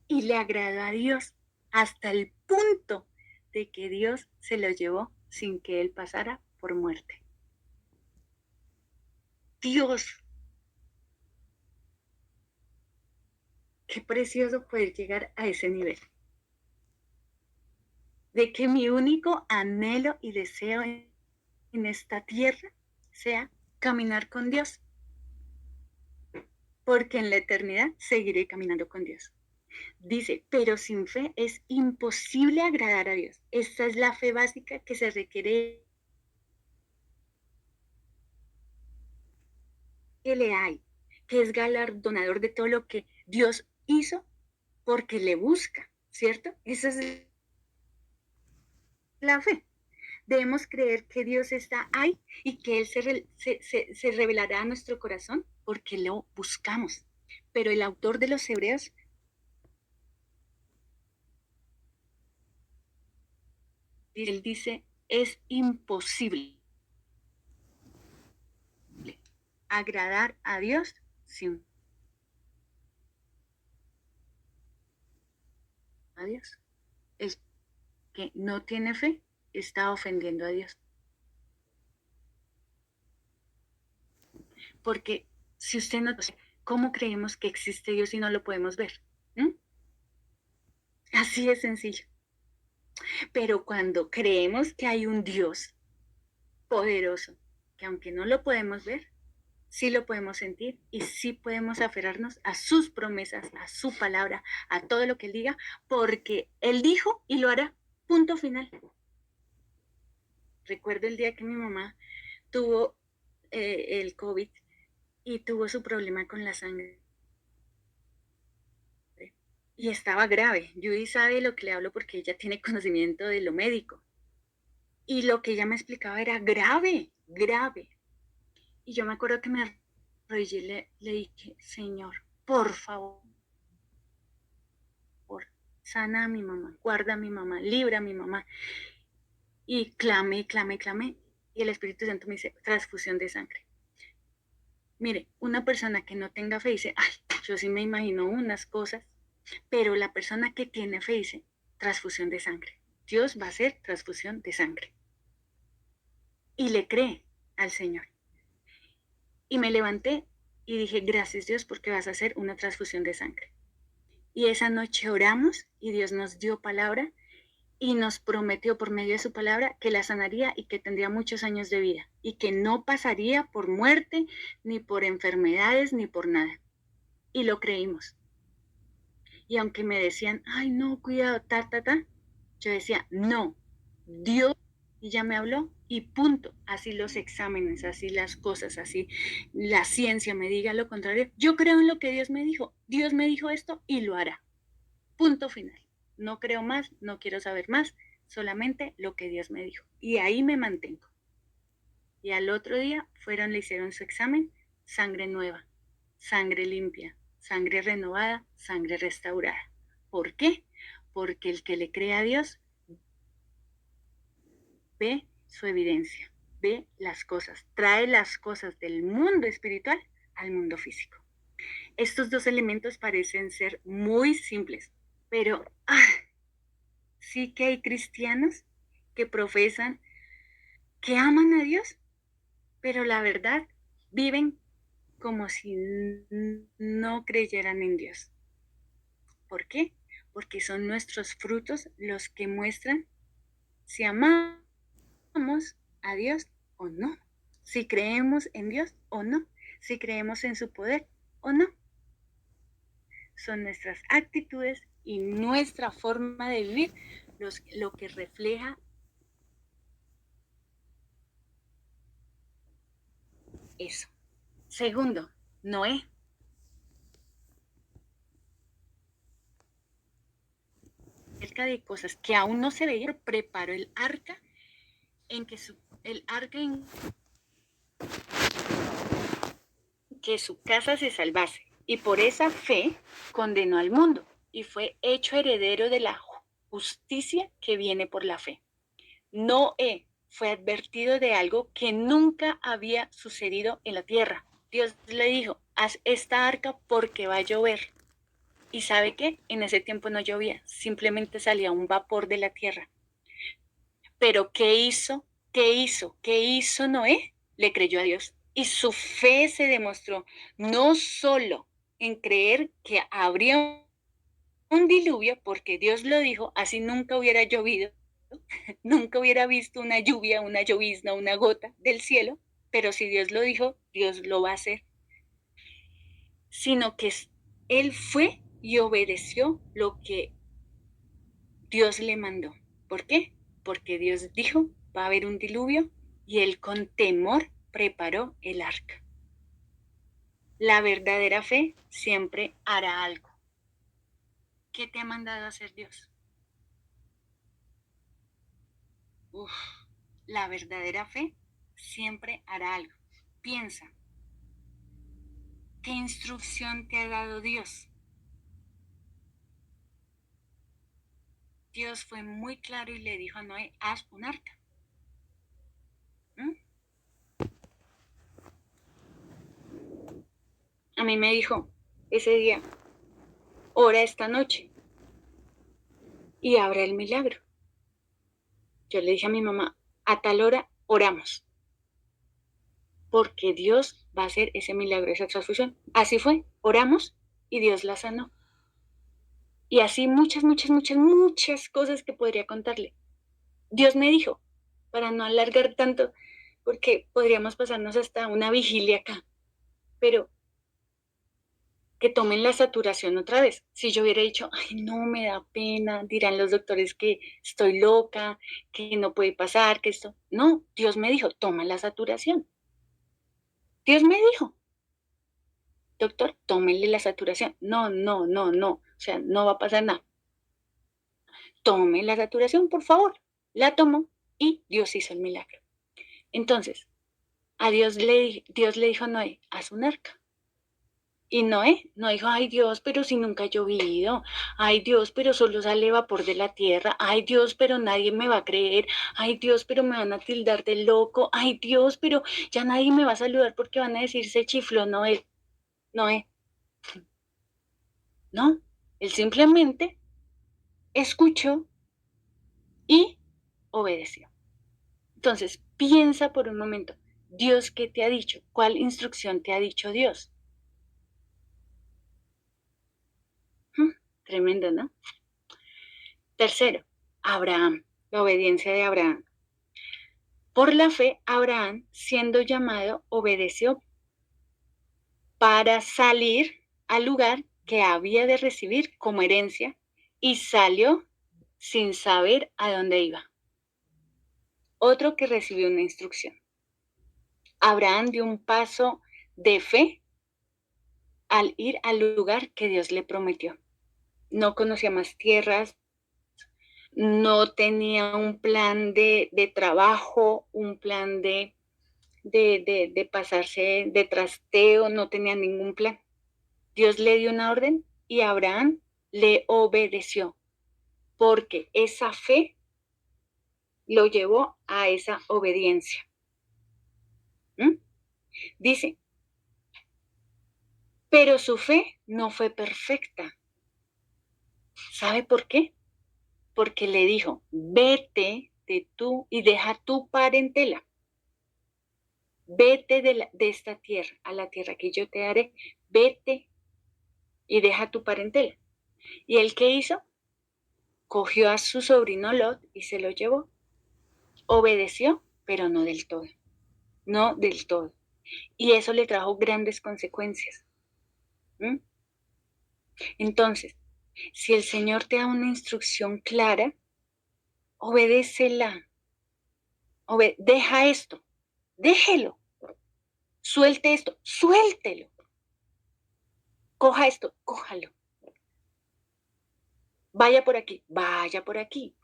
B: y le agradó a Dios hasta el punto de que Dios se lo llevó sin que él pasara por muerte. Dios, qué precioso poder llegar a ese nivel. De que mi único anhelo y deseo en esta tierra sea caminar con Dios. Porque en la eternidad seguiré caminando con Dios. Dice, pero sin fe es imposible agradar a Dios. Esta es la fe básica que se requiere que le hay, que es galardonador de todo lo que Dios hizo porque le busca, ¿cierto? Esa es la fe. Debemos creer que Dios está ahí y que Él se revelará a nuestro corazón porque lo buscamos. Pero el autor de los Hebreos, él dice, es imposible agradar a Dios sin a Dios. El que no tiene fe está ofendiendo a Dios. Porque si usted no, ¿cómo creemos que existe Dios y no lo podemos ver? ¿Mm? Así es sencillo. Pero cuando creemos que hay un Dios poderoso, que aunque no lo podemos ver, sí lo podemos sentir y sí podemos aferrarnos a sus promesas, a su palabra, a todo lo que Él diga, porque Él dijo y lo hará. Punto final. Recuerdo el día que mi mamá tuvo el COVID y tuvo su problema con la sangre. Y estaba grave. Judy sabe de lo que le hablo porque ella tiene conocimiento de lo médico. Y lo que ella me explicaba era grave, grave. Y yo me acuerdo que me arrodillé y le dije, Señor, por favor, sana a mi mamá, guarda a mi mamá, libra a mi mamá. Y clamé, clamé, clamé. Y el Espíritu Santo me dice, transfusión de sangre. Mire, una persona que no tenga fe dice, ay, yo sí me imagino unas cosas, pero la persona que tiene fe dice, transfusión de sangre. Dios va a hacer transfusión de sangre. Y le cree al Señor. Y me levanté y dije, gracias Dios porque vas a hacer una transfusión de sangre. Y esa noche oramos y Dios nos dio palabra y nos prometió por medio de su palabra que la sanaría y que tendría muchos años de vida y que no pasaría por muerte, ni por enfermedades, ni por nada. Y lo creímos. Y aunque me decían, ay no, cuidado, yo decía, no, Dios y ya me habló y punto. Así los exámenes, así las cosas, así la ciencia me diga lo contrario. Yo creo en lo que Dios me dijo. Dios me dijo esto y lo hará. Punto final. No creo más, no quiero saber más, solamente lo que Dios me dijo. Y ahí me mantengo. Y al otro día le hicieron su examen, sangre nueva, sangre limpia, sangre renovada, sangre restaurada. ¿Por qué? Porque el que le cree a Dios ve su evidencia, ve las cosas, trae las cosas del mundo espiritual al mundo físico. Estos dos elementos parecen ser muy simples, pero sí que hay cristianos que profesan que aman a Dios, pero la verdad viven como si no creyeran en Dios. ¿Por qué? Porque son nuestros frutos los que muestran si amamos a Dios o no. si creemos en Dios o no, si creemos en su poder o no. Son nuestras actitudes y nuestra forma de vivir lo que refleja eso. Segundo, Noé. Acerca de cosas que aún no se veían, preparó el arca en que su casa se salvase, y por esa fe condenó al mundo y fue hecho heredero de la justicia que viene por la fe. Noé fue advertido de algo que nunca había sucedido en la tierra. Dios le dijo, haz esta arca porque va a llover. ¿Y sabe qué? En ese tiempo no llovía, simplemente salía un vapor de la tierra. Pero ¿qué hizo? ¿Qué hizo? ¿Qué hizo Noé? Le creyó a Dios. Y su fe se demostró no solo en creer que habría un diluvio, porque Dios lo dijo, así nunca hubiera llovido, nunca hubiera visto una lluvia, una llovizna, una gota del cielo, pero si Dios lo dijo, Dios lo va a hacer. Sino que él fue y obedeció lo que Dios le mandó. ¿Por qué? Porque Dios dijo, va a haber un diluvio, y él con temor preparó el arca. La verdadera fe siempre hará algo. ¿Qué te ha mandado a hacer Dios? La verdadera fe siempre hará algo. Piensa, ¿qué instrucción te ha dado Dios? Dios fue muy claro y le dijo a Noé, haz un arca. ¿Mm? A mí me dijo ese día, ora esta noche y habrá el milagro. Yo le dije a mi mamá, a tal hora oramos, porque Dios va a hacer ese milagro, esa transfusión. Así fue, oramos y Dios la sanó. Y así muchas, muchas, muchas, muchas cosas que podría contarle. Dios me dijo, para no alargar tanto, porque podríamos pasarnos hasta una vigilia acá, pero que tomen la saturación otra vez. Si yo hubiera dicho, ay, no, me da pena, dirán los doctores que estoy loca, que no puede pasar, que esto. No, Dios me dijo, toma la saturación. Dios me dijo, doctor, tómenle la saturación. No, no, no, no, o sea, no va a pasar nada. Tome la saturación, por favor. La tomó y Dios hizo el milagro. Entonces, Dios le dijo a Noé, haz un arca. Y Noé no dijo, ay Dios, pero si nunca ha llovido, ay Dios, pero solo sale vapor de la tierra, ay Dios, pero nadie me va a creer, ay Dios, pero me van a tildar de loco, ay Dios, pero ya nadie me va a saludar porque van a decir se chifló Noé. Noé. No, él simplemente escuchó y obedeció. Entonces, piensa por un momento, Dios, ¿qué te ha dicho? ¿Cuál instrucción te ha dicho Dios? Tremendo, ¿no? Tercero, Abraham, la obediencia de Abraham. Por la fe, Abraham, siendo llamado, obedeció para salir al lugar que había de recibir como herencia y salió sin saber a dónde iba. Otro que recibió una instrucción. Abraham dio un paso de fe al ir al lugar que Dios le prometió. No conocía más tierras, no tenía un plan de trabajo, un plan de pasarse de trasteo, no tenía ningún plan. Dios le dio una orden y Abraham le obedeció, porque esa fe lo llevó a esa obediencia. Dice, pero su fe no fue perfecta. ¿Sabe por qué? Porque le dijo, vete de tú y deja tu parentela. Vete de esta tierra a la tierra que yo te daré. Vete y deja tu parentela. ¿Y él qué hizo? Cogió a su sobrino Lot y se lo llevó. Obedeció, pero no del todo. no del todo. Y eso le trajo grandes consecuencias. ¿Mm? Entonces, si el Señor te da una instrucción clara, obedécela. Deja esto, déjelo. Suelte esto, suéltelo. Coja esto, cójalo. Vaya por aquí, vaya por aquí.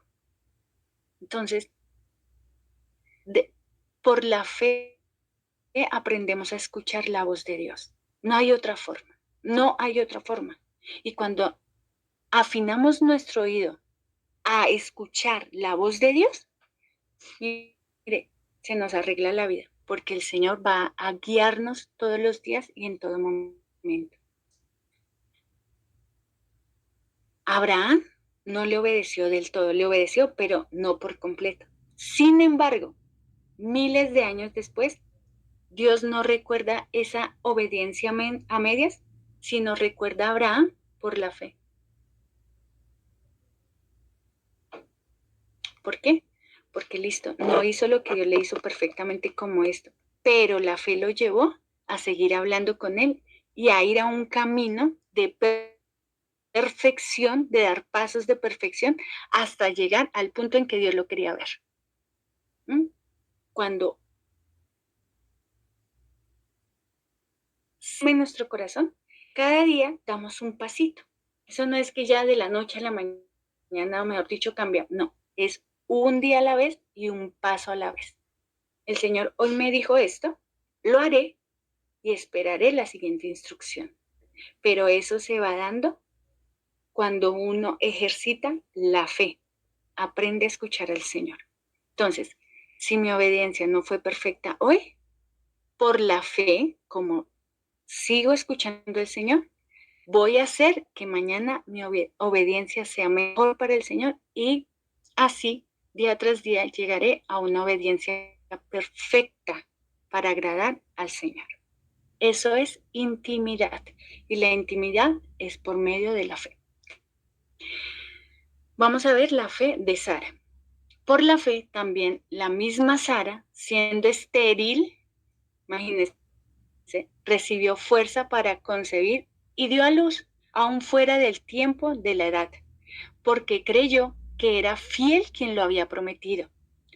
B: Entonces, por la fe aprendemos a escuchar la voz de Dios. No hay otra forma, no hay otra forma. Y cuando afinamos nuestro oído a escuchar la voz de Dios, mire, se nos arregla la vida, porque el Señor va a guiarnos todos los días y en todo momento. Abraham no le obedeció del todo, le obedeció, pero no por completo. Sin embargo, miles de años después, Dios no recuerda esa obediencia a medias, sino recuerda a Abraham por la fe. ¿Por qué? Porque listo, no hizo lo que Dios le hizo perfectamente como esto, pero la fe lo llevó a seguir hablando con él y a ir a un camino de perfección, de dar pasos de perfección hasta llegar al punto en que Dios lo quería ver. Cuando en nuestro corazón, cada día damos un pasito. Eso no es que ya de la noche a la mañana, mejor dicho, cambia. No, es un día a la vez y un paso a la vez. El Señor hoy me dijo esto, lo haré y esperaré la siguiente instrucción. Pero eso se va dando cuando uno ejercita la fe, aprende a escuchar al Señor. Entonces, si mi obediencia no fue perfecta hoy, por la fe, como sigo escuchando al Señor, voy a hacer que mañana mi obediencia sea mejor para el Señor y así, día tras día, llegaré a una obediencia perfecta para agradar al Señor. Eso es intimidad y la intimidad es por medio de la fe. Vamos a ver la fe de Sara. Por la fe también la misma Sara, siendo estéril, imagínense, recibió fuerza para concebir y dio a luz aún fuera del tiempo de la edad, porque creyó que era fiel quien lo había prometido,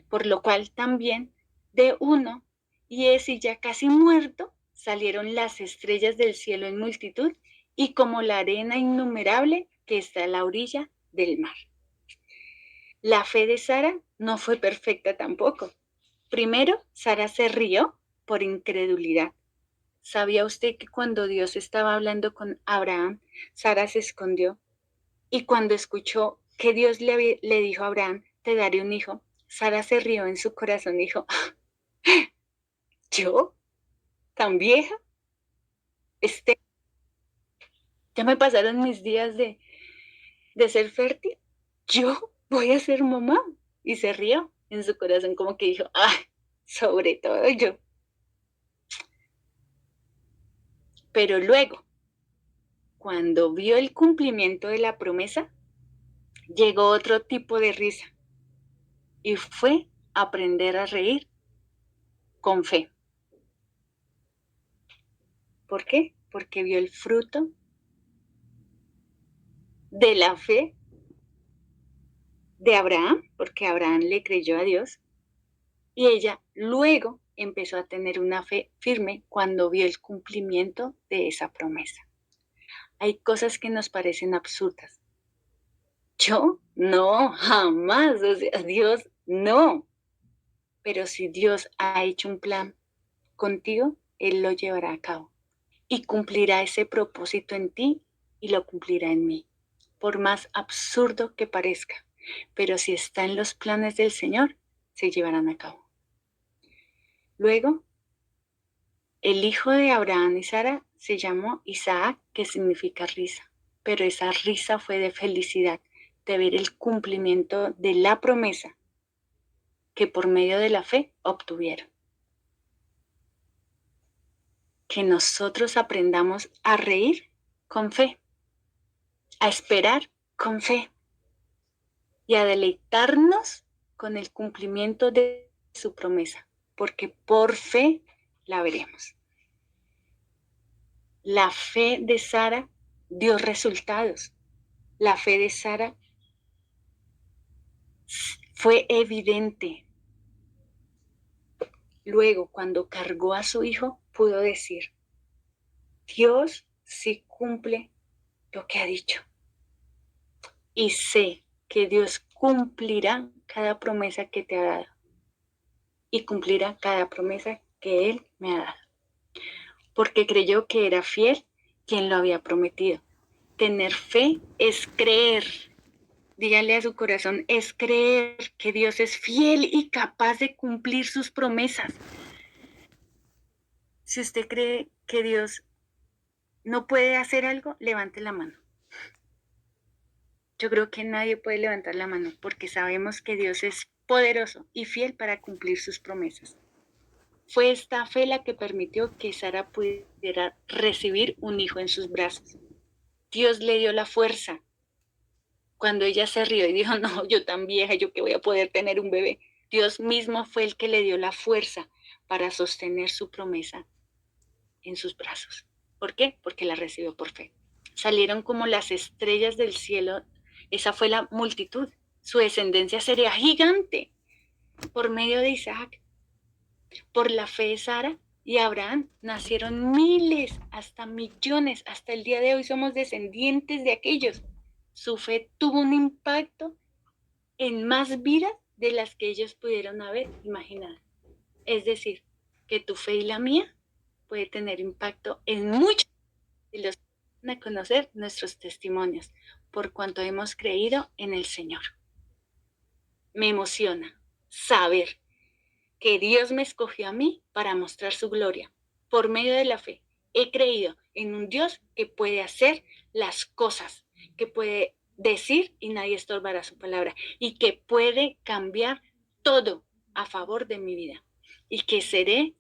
B: por lo cual también de uno, y ese ya casi muerto, salieron las estrellas del cielo en multitud y como la arena innumerable que está a la orilla del mar. La fe de Sara no fue perfecta tampoco. Primero, Sara se rió por incredulidad. ¿Sabía usted que cuando Dios estaba hablando con Abraham, Sara se escondió? Y cuando escuchó que Dios le dijo a Abraham, te daré un hijo, Sara se rió en su corazón y dijo, ¿yo? ¿Tan vieja? Ya me pasaron mis días de ser fértil. ¿Yo voy a ser mamá? Y se rió en su corazón como que dijo, sobre todo yo. Pero luego, cuando vio el cumplimiento de la promesa, llegó otro tipo de risa y fue aprender a reír con fe. ¿Por qué? Porque vio el fruto de la fe de Abraham, porque Abraham le creyó a Dios, y ella luego empezó a tener una fe firme cuando vio el cumplimiento de esa promesa. Hay cosas que nos parecen absurdas. Yo no, jamás, o sea, Dios no. Pero si Dios ha hecho un plan contigo, Él lo llevará a cabo y cumplirá ese propósito en ti y lo cumplirá en mí, por más absurdo que parezca. Pero si está en los planes del Señor, se llevarán a cabo. Luego, el hijo de Abraham y Sara se llamó Isaac, que significa risa, pero esa risa fue de felicidad, de ver el cumplimiento de la promesa que por medio de la fe obtuvieron. Que nosotros aprendamos a reír con fe, a esperar con fe y a deleitarnos con el cumplimiento de su promesa. porque por fe la veremos. La fe de Sara dio resultados. La fe de Sara fue evidente. Luego, cuando cargó a su hijo, pudo decir, Dios sí cumple lo que ha dicho. Y sé que Dios cumplirá cada promesa que te ha dado. Y cumplirá cada promesa que Él me ha dado. Porque creyó que era fiel quien lo había prometido. Tener fe es creer. Dígale a su corazón, es creer que Dios es fiel y capaz de cumplir sus promesas. Si usted cree que Dios no puede hacer algo, levante la mano. Yo creo que nadie puede levantar la mano porque sabemos que Dios es poderoso y fiel para cumplir sus promesas. Fue esta fe la que permitió que Sara pudiera recibir un hijo en sus brazos. Dios le dio la fuerza. Cuando ella se rió y dijo, no, yo tan vieja, yo que voy a poder tener un bebé. Dios mismo fue el que le dio la fuerza para sostener su promesa en sus brazos. ¿Por qué? Porque la recibió por fe. Salieron como las estrellas del cielo. Esa fue la multitud. Su descendencia sería gigante por medio de Isaac. Por la fe de Sara y Abraham nacieron miles, hasta millones. Hasta el día de hoy somos descendientes de aquellos. Su fe tuvo un impacto en más vidas de las que ellos pudieron haber imaginado. Es decir, que tu fe y la mía puede tener impacto en muchos de los que van a conocer nuestros testimonios, por cuanto hemos creído en el Señor. Me emociona saber que Dios me escogió a mí para mostrar su gloria. Por medio de la fe, he creído en un Dios que puede hacer las cosas, que puede decir y nadie estorbará su palabra, y que puede cambiar todo a favor de mi vida, y que seré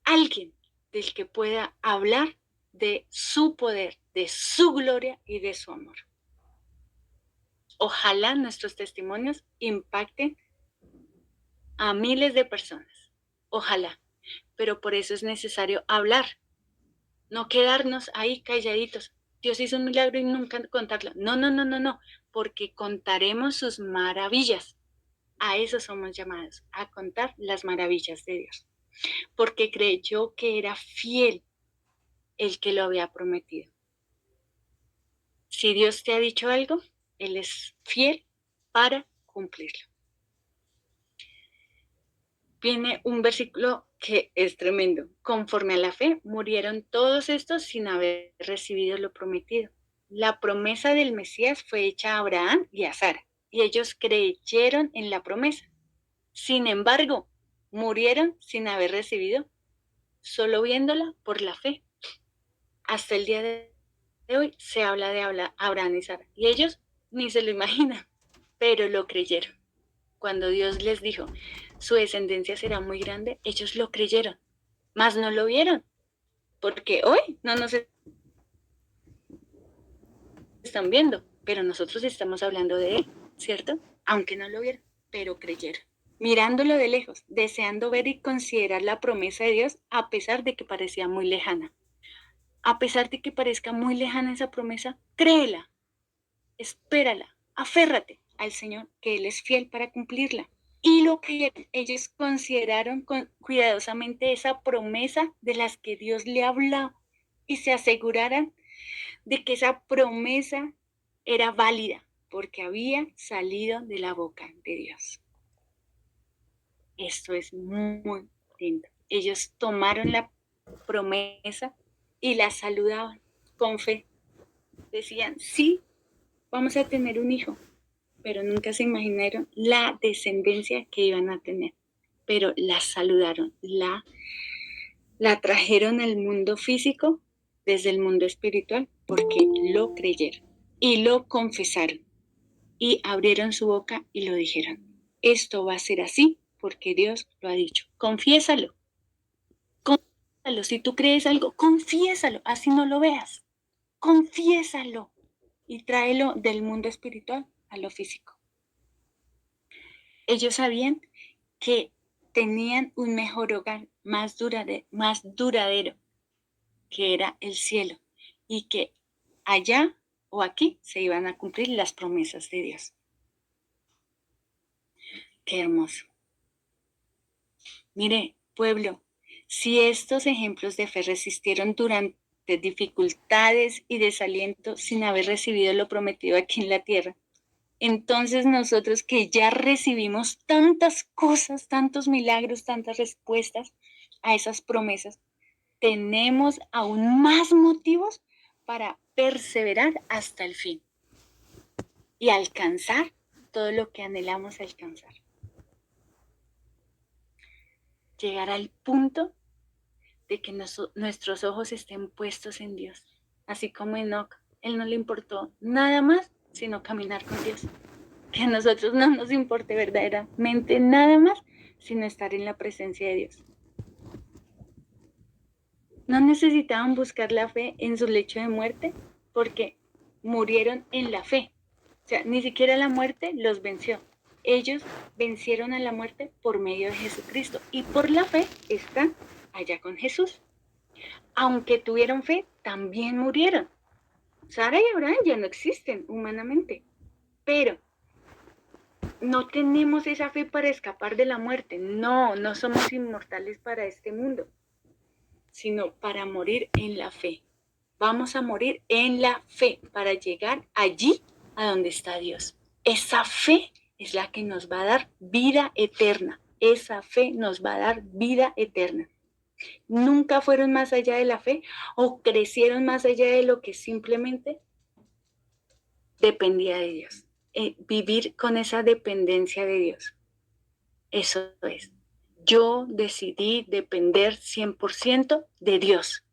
B: alguien del que pueda hablar de su poder, de su gloria y de su amor. Ojalá nuestros testimonios impacten a miles de personas. Ojalá. Pero por eso es necesario hablar, no quedarnos ahí calladitos. Dios hizo un milagro y nunca contarlo. No, porque contaremos sus maravillas. A eso somos llamados, a contar las maravillas de Dios. Porque creyó que era fiel el que lo había prometido. Si Dios te ha dicho algo, Él es fiel para cumplirlo. Viene un versículo que es tremendo. Conforme a la fe, murieron todos estos sin haber recibido lo prometido. La promesa del Mesías fue hecha a Abraham y a Sara, y ellos creyeron en la promesa. Sin embargo, murieron sin haber recibido, solo viéndola por la fe. Hasta el día de hoy se habla de Abraham y Sara, y ellos ni se lo imaginan, pero lo creyeron. Cuando Dios les dijo, su descendencia será muy grande, ellos lo creyeron, mas no lo vieron, porque hoy no nos están viendo, pero nosotros estamos hablando de Él, ¿cierto? Aunque no lo vieron, pero creyeron. Mirándolo de lejos, deseando ver y considerar la promesa de Dios, a pesar de que parecía muy lejana. A pesar de que parezca muy lejana esa promesa, créela, espérala, aférrate al Señor, que Él es fiel para cumplirla. Y lo que ellos consideraron cuidadosamente esa promesa de las que Dios le habló y se aseguraran de que esa promesa era válida porque había salido de la boca de Dios. Esto es muy lindo. Ellos tomaron la promesa y la saludaban con fe. Decían, sí, vamos a tener un hijo, pero nunca se imaginaron la descendencia que iban a tener. Pero la saludaron, la trajeron al mundo físico desde el mundo espiritual porque lo creyeron y lo confesaron y abrieron su boca y lo dijeron. Esto va a ser así porque Dios lo ha dicho. Confiésalo. Confiésalo. Si tú crees algo, confiésalo, así no lo veas. Confiésalo y tráelo del mundo espiritual a lo físico. Ellos sabían que tenían un mejor hogar, más duradero, que era el cielo, y que allá o aquí se iban a cumplir las promesas de Dios. Qué hermoso. Mire, pueblo, si estos ejemplos de fe resistieron durante dificultades y desaliento sin haber recibido lo prometido aquí en la tierra, entonces nosotros que ya recibimos tantas cosas, tantos milagros, tantas respuestas a esas promesas, tenemos aún más motivos para perseverar hasta el fin y alcanzar todo lo que anhelamos alcanzar. Llegar al punto de que nuestros ojos estén puestos en Dios. Así como Enoc, él no le importó nada más sino caminar con Dios. Que a nosotros no nos importe verdaderamente nada más sino estar en la presencia de Dios. No necesitaban buscar la fe en su lecho de muerte porque murieron en la fe. O sea, ni siquiera la muerte los venció. Ellos vencieron a la muerte por medio de Jesucristo y por la fe están allá con Jesús. Aunque tuvieron fe, también murieron. Sara y Abraham ya no existen humanamente, pero no tenemos esa fe para escapar de la muerte. No, no somos inmortales para este mundo, sino para morir en la fe. Vamos a morir en la fe para llegar allí a donde está Dios. Esa fe es la que nos va a dar vida eterna. Esa fe nos va a dar vida eterna. Nunca fueron más allá de la fe o crecieron más allá de lo que simplemente dependía de Dios. Vivir con esa dependencia de Dios. Eso es. Yo decidí depender 100% de Dios.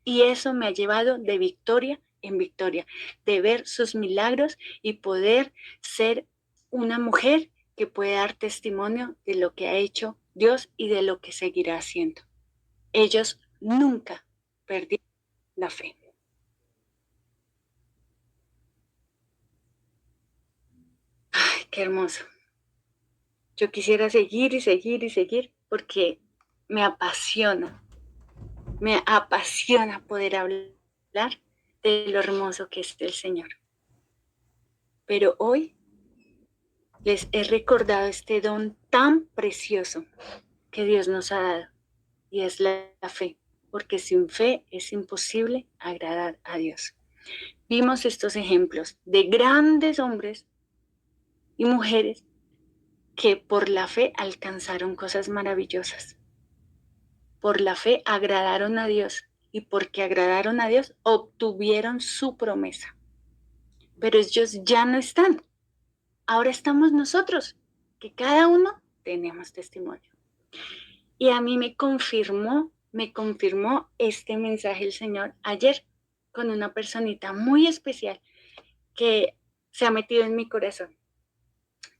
B: Y eso me ha llevado de victoria en victoria, de ver sus milagros y poder ser una mujer que puede dar testimonio de lo que ha hecho Dios y de lo que seguirá haciendo. Ellos nunca perdieron la fe. Ay, qué hermoso. Yo quisiera seguir y seguir y seguir porque me apasiona poder hablar de lo hermoso que es el Señor. Pero hoy les he recordado este don tan precioso que Dios nos ha dado y es la fe, porque sin fe es imposible agradar a Dios. Vimos estos ejemplos de grandes hombres y mujeres que por la fe alcanzaron cosas maravillosas. Por la fe agradaron a Dios y porque agradaron a Dios obtuvieron su promesa. Pero ellos ya no están. Ahora estamos nosotros, que cada uno tenemos testimonio. Y a mí me confirmó este mensaje el Señor ayer con una personita muy especial que se ha metido en mi corazón.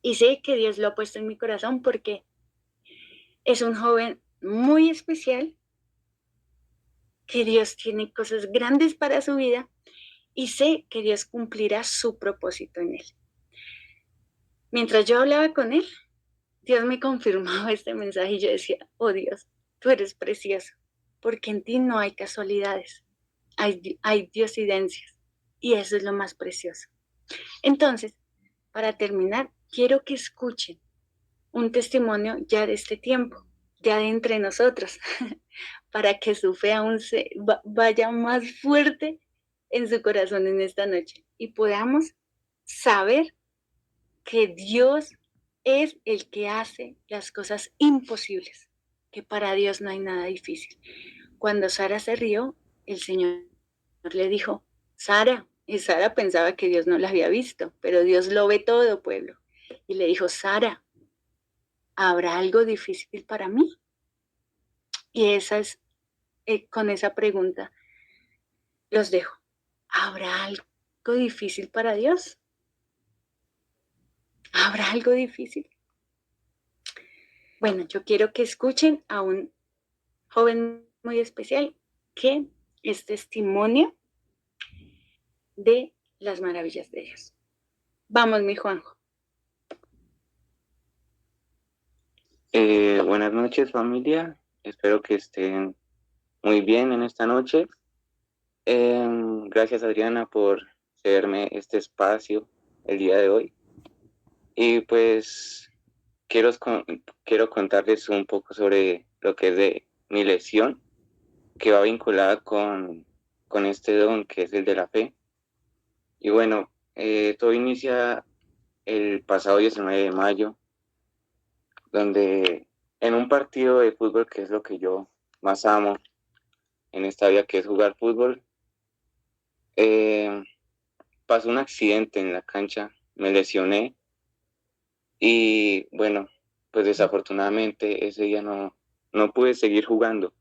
B: Y sé que Dios lo ha puesto en mi corazón porque es un joven muy especial, que Dios tiene cosas grandes para su vida y sé que Dios cumplirá su propósito en él. Mientras yo hablaba con él, Dios me confirmaba este mensaje y yo decía, oh Dios, tú eres precioso, porque en ti no hay casualidades, hay diosidencias y eso es lo más precioso. Entonces, para terminar, quiero que escuchen un testimonio ya de este tiempo, ya de entre nosotros, para que su fe aún vaya más fuerte en su corazón en esta noche y podamos saber que Dios es el que hace las cosas imposibles, que para Dios no hay nada difícil. Cuando Sara se rió, el Señor le dijo, Sara, y Sara pensaba que Dios no la había visto, pero Dios lo ve todo, pueblo. Y le dijo, Sara, ¿habrá algo difícil para mí? Y esa es, con esa pregunta los dejo. ¿Habrá algo difícil para Dios? ¿Habrá algo difícil? Bueno, yo quiero que escuchen a un joven muy especial que es testimonio de las maravillas de Dios. Vamos, mi Juanjo.
D: Buenas noches, familia. Espero que estén muy bien en esta noche. Gracias, Adriana, por cederme este espacio el día de hoy. Y pues quiero, quiero contarles un poco sobre lo que es de mi lesión, que va vinculada con este don que es el de la fe. Y bueno, todo inicia el pasado 19 de mayo, donde en un partido de fútbol, que es lo que yo más amo en esta vida, que es jugar fútbol, pasó un accidente en la cancha, me lesioné y bueno, pues desafortunadamente ese día no pude seguir jugando.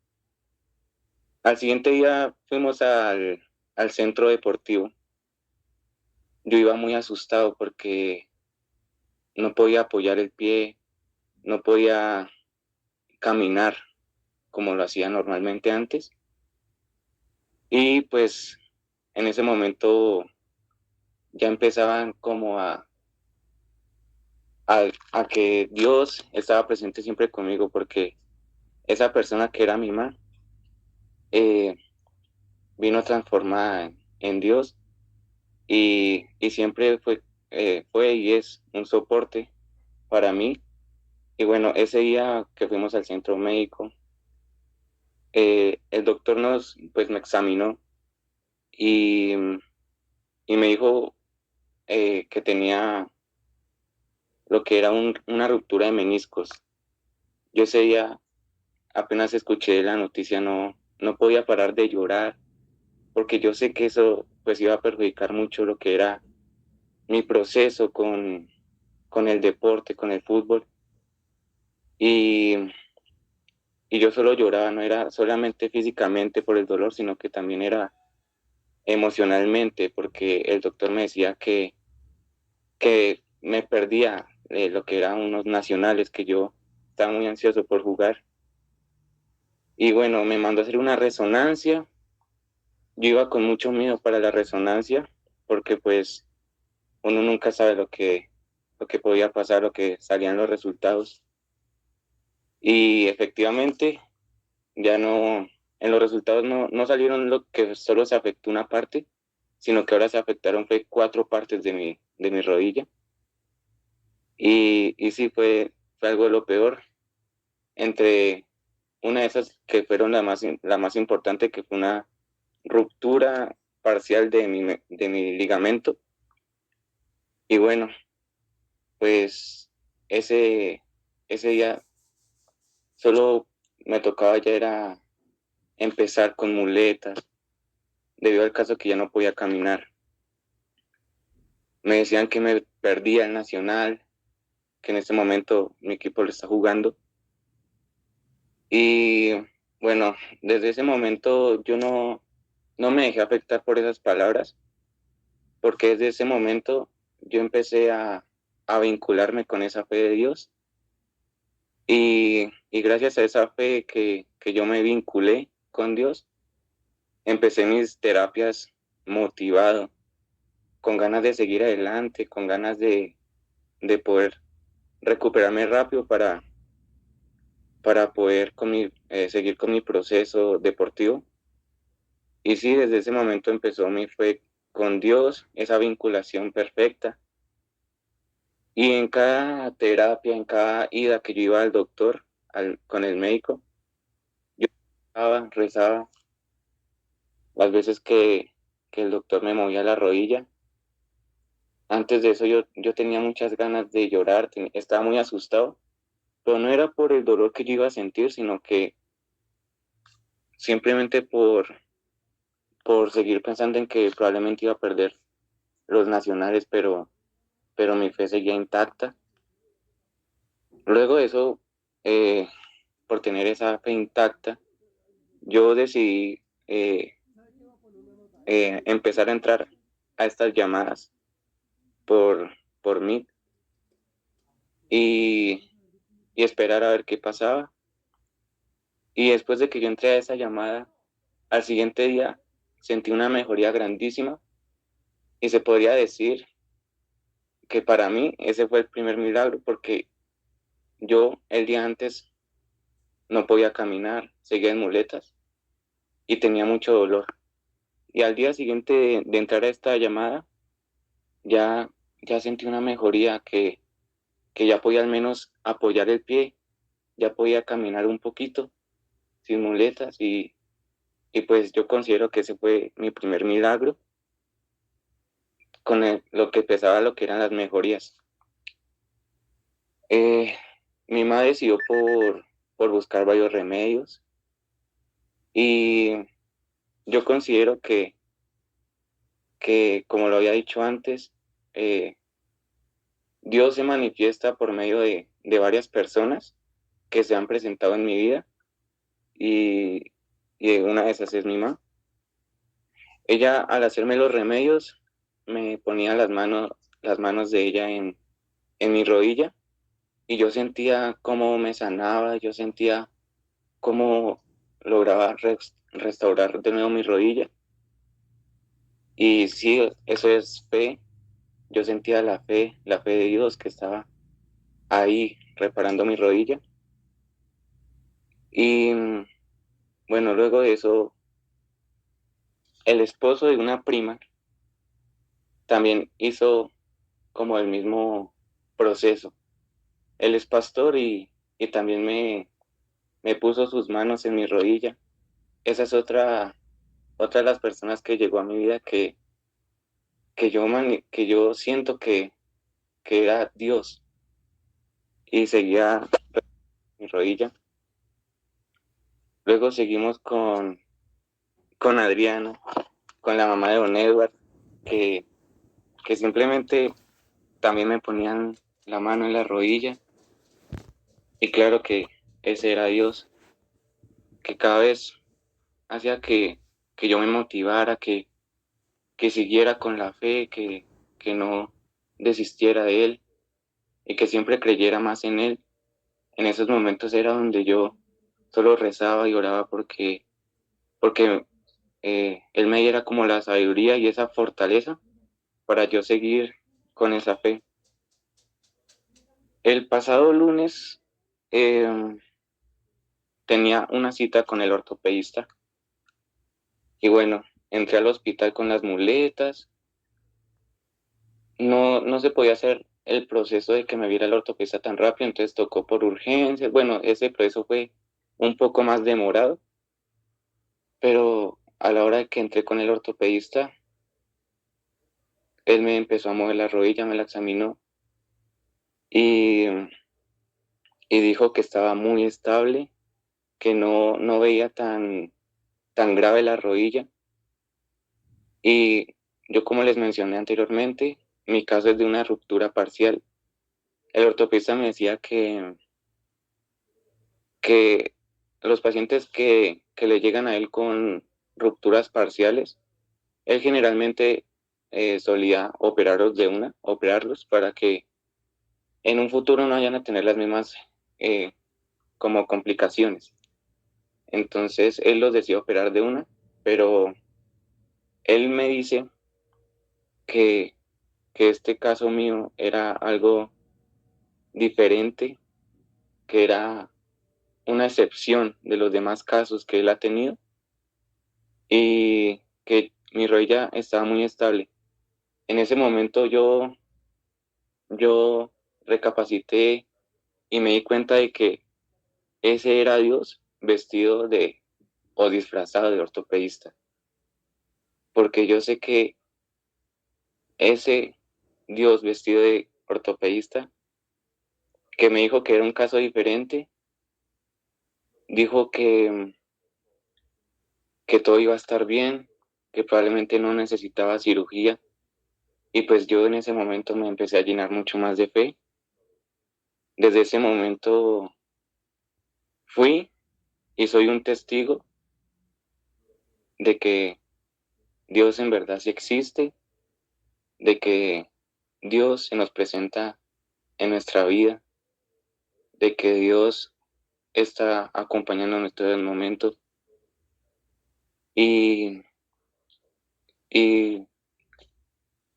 D: Al siguiente día fuimos al centro deportivo. Yo iba muy asustado porque no podía apoyar el pie, no podía caminar como lo hacía normalmente antes. Y pues en ese momento ya empezaban como a que Dios estaba presente siempre conmigo, porque esa persona que era mi mamá eh, vino transformada en Dios y siempre fue y es un soporte para mí. Y bueno, ese día que fuimos al centro médico, el doctor pues me examinó y, y me dijo que tenía lo que era una ruptura de meniscos. Yo ese día apenas escuché la noticia, no podía parar de llorar, porque yo sé que eso pues iba a perjudicar mucho lo que era mi proceso con el deporte, con el fútbol. Y, y yo solo lloraba, no era solamente físicamente por el dolor, sino que también era emocionalmente, porque el doctor me decía que me perdía lo que eran unos nacionales, que yo estaba muy ansioso por jugar. Y bueno, me mandó a hacer una resonancia. Yo iba con mucho miedo para la resonancia, porque pues uno nunca sabe lo que podía pasar, lo que salían los resultados. Y efectivamente, ya no, en los resultados no salieron lo que solo se afectó una parte, sino que ahora se afectaron fue 4 partes de mi rodilla. Y sí, fue algo de lo peor. Entre una de esas que fueron la más importante, que fue una ruptura parcial de mi ligamento. Y bueno, pues ese, ese día solo me tocaba ya era empezar con muletas, debido al caso que ya no podía caminar. Me decían que me perdía el nacional, que en este momento mi equipo lo está jugando. Y bueno, desde ese momento yo no me dejé afectar por esas palabras, porque desde ese momento yo empecé a vincularme con esa fe de Dios. Y gracias a esa fe que yo me vinculé con Dios, empecé mis terapias motivado, con ganas de seguir adelante, con ganas de poder recuperarme rápido para poder seguir con mi proceso deportivo. Y sí, desde ese momento empezó mi fe con Dios, esa vinculación perfecta. Y en cada terapia, en cada ida que yo iba al doctor, con el médico, yo rezaba las veces que el doctor me movía la rodilla. Antes de eso yo tenía muchas ganas de llorar, estaba muy asustado, pero no era por el dolor que yo iba a sentir, sino que simplemente por seguir pensando en que probablemente iba a perder los nacionales, pero mi fe seguía intacta. Luego de eso, eh, por tener esa fe intacta, yo decidí empezar a entrar a estas llamadas por mí y, y esperar a ver qué pasaba. Y después de que yo entré a esa llamada, al siguiente día sentí una mejoría grandísima y se podría decir que para mí ese fue el primer milagro, porque yo el día antes no podía caminar, seguía en muletas y tenía mucho dolor. Y al día siguiente de entrar a esta llamada, ya, ya sentí una mejoría que ya podía al menos apoyar el pie, ya podía caminar un poquito sin muletas y pues yo considero que ese fue mi primer milagro con lo que pesaba lo que eran las mejorías. Mi mamá decidió por buscar varios remedios y yo considero que como lo había dicho antes, eh, Dios se manifiesta por medio de varias personas que se han presentado en mi vida y, y una de esas es mi mamá. Ella al hacerme los remedios me ponía las manos de ella en mi rodilla y yo sentía cómo me sanaba, yo sentía cómo lograba restaurar de nuevo mi rodilla. Y sí, eso es fe. Yo sentía la fe de Dios que estaba ahí reparando mi rodilla. Y bueno, luego de eso, el esposo de una prima también hizo como el mismo proceso. Él es pastor y también me puso sus manos en mi rodilla. Esa es otra de las personas que llegó a mi vida que yo siento que era Dios y seguía mi rodilla. Luego seguimos con Adriana, con la mamá de Don Edward, que, que simplemente también me ponían la mano en la rodilla y claro que ese era Dios, que cada vez hacía que yo me motivara, que siguiera con la fe, que no desistiera de Él y que siempre creyera más en Él. En esos momentos era donde yo solo rezaba y oraba porque Él me diera como la sabiduría y esa fortaleza para yo seguir con esa fe. El pasado lunes eh, tenía una cita con el ortopedista y bueno, entré al hospital con las muletas. No se podía hacer el proceso de que me viera el ortopedista tan rápido, entonces tocó por urgencias. Bueno, ese proceso fue un poco más demorado, pero a la hora de que entré con el ortopedista, él me empezó a mover la rodilla, me la examinó y, y dijo que estaba muy estable, que no veía tan grave la rodilla. Y yo, como les mencioné anteriormente, mi caso es de una ruptura parcial. El ortopedista me decía que los pacientes que le llegan a él con rupturas parciales, él generalmente solía operarlos para que en un futuro no vayan a tener las mismas eh, como complicaciones. Entonces él los decía operar de una, pero él me dice que, que este caso mío era algo diferente, que era una excepción de los demás casos que él ha tenido y que mi rodilla estaba muy estable. En ese momento yo recapacité y me di cuenta de que ese era Dios vestido de o disfrazado de ortopedista, porque yo sé que ese Dios vestido de ortopedista, que me dijo que era un caso diferente, dijo que todo iba a estar bien, que probablemente no necesitaba cirugía, y pues yo en ese momento me empecé a llenar mucho más de fe. Desde ese momento fui y soy un testigo de que Dios en verdad sí existe, de que Dios se nos presenta en nuestra vida, de que Dios está acompañándonos en todo el momento y, y,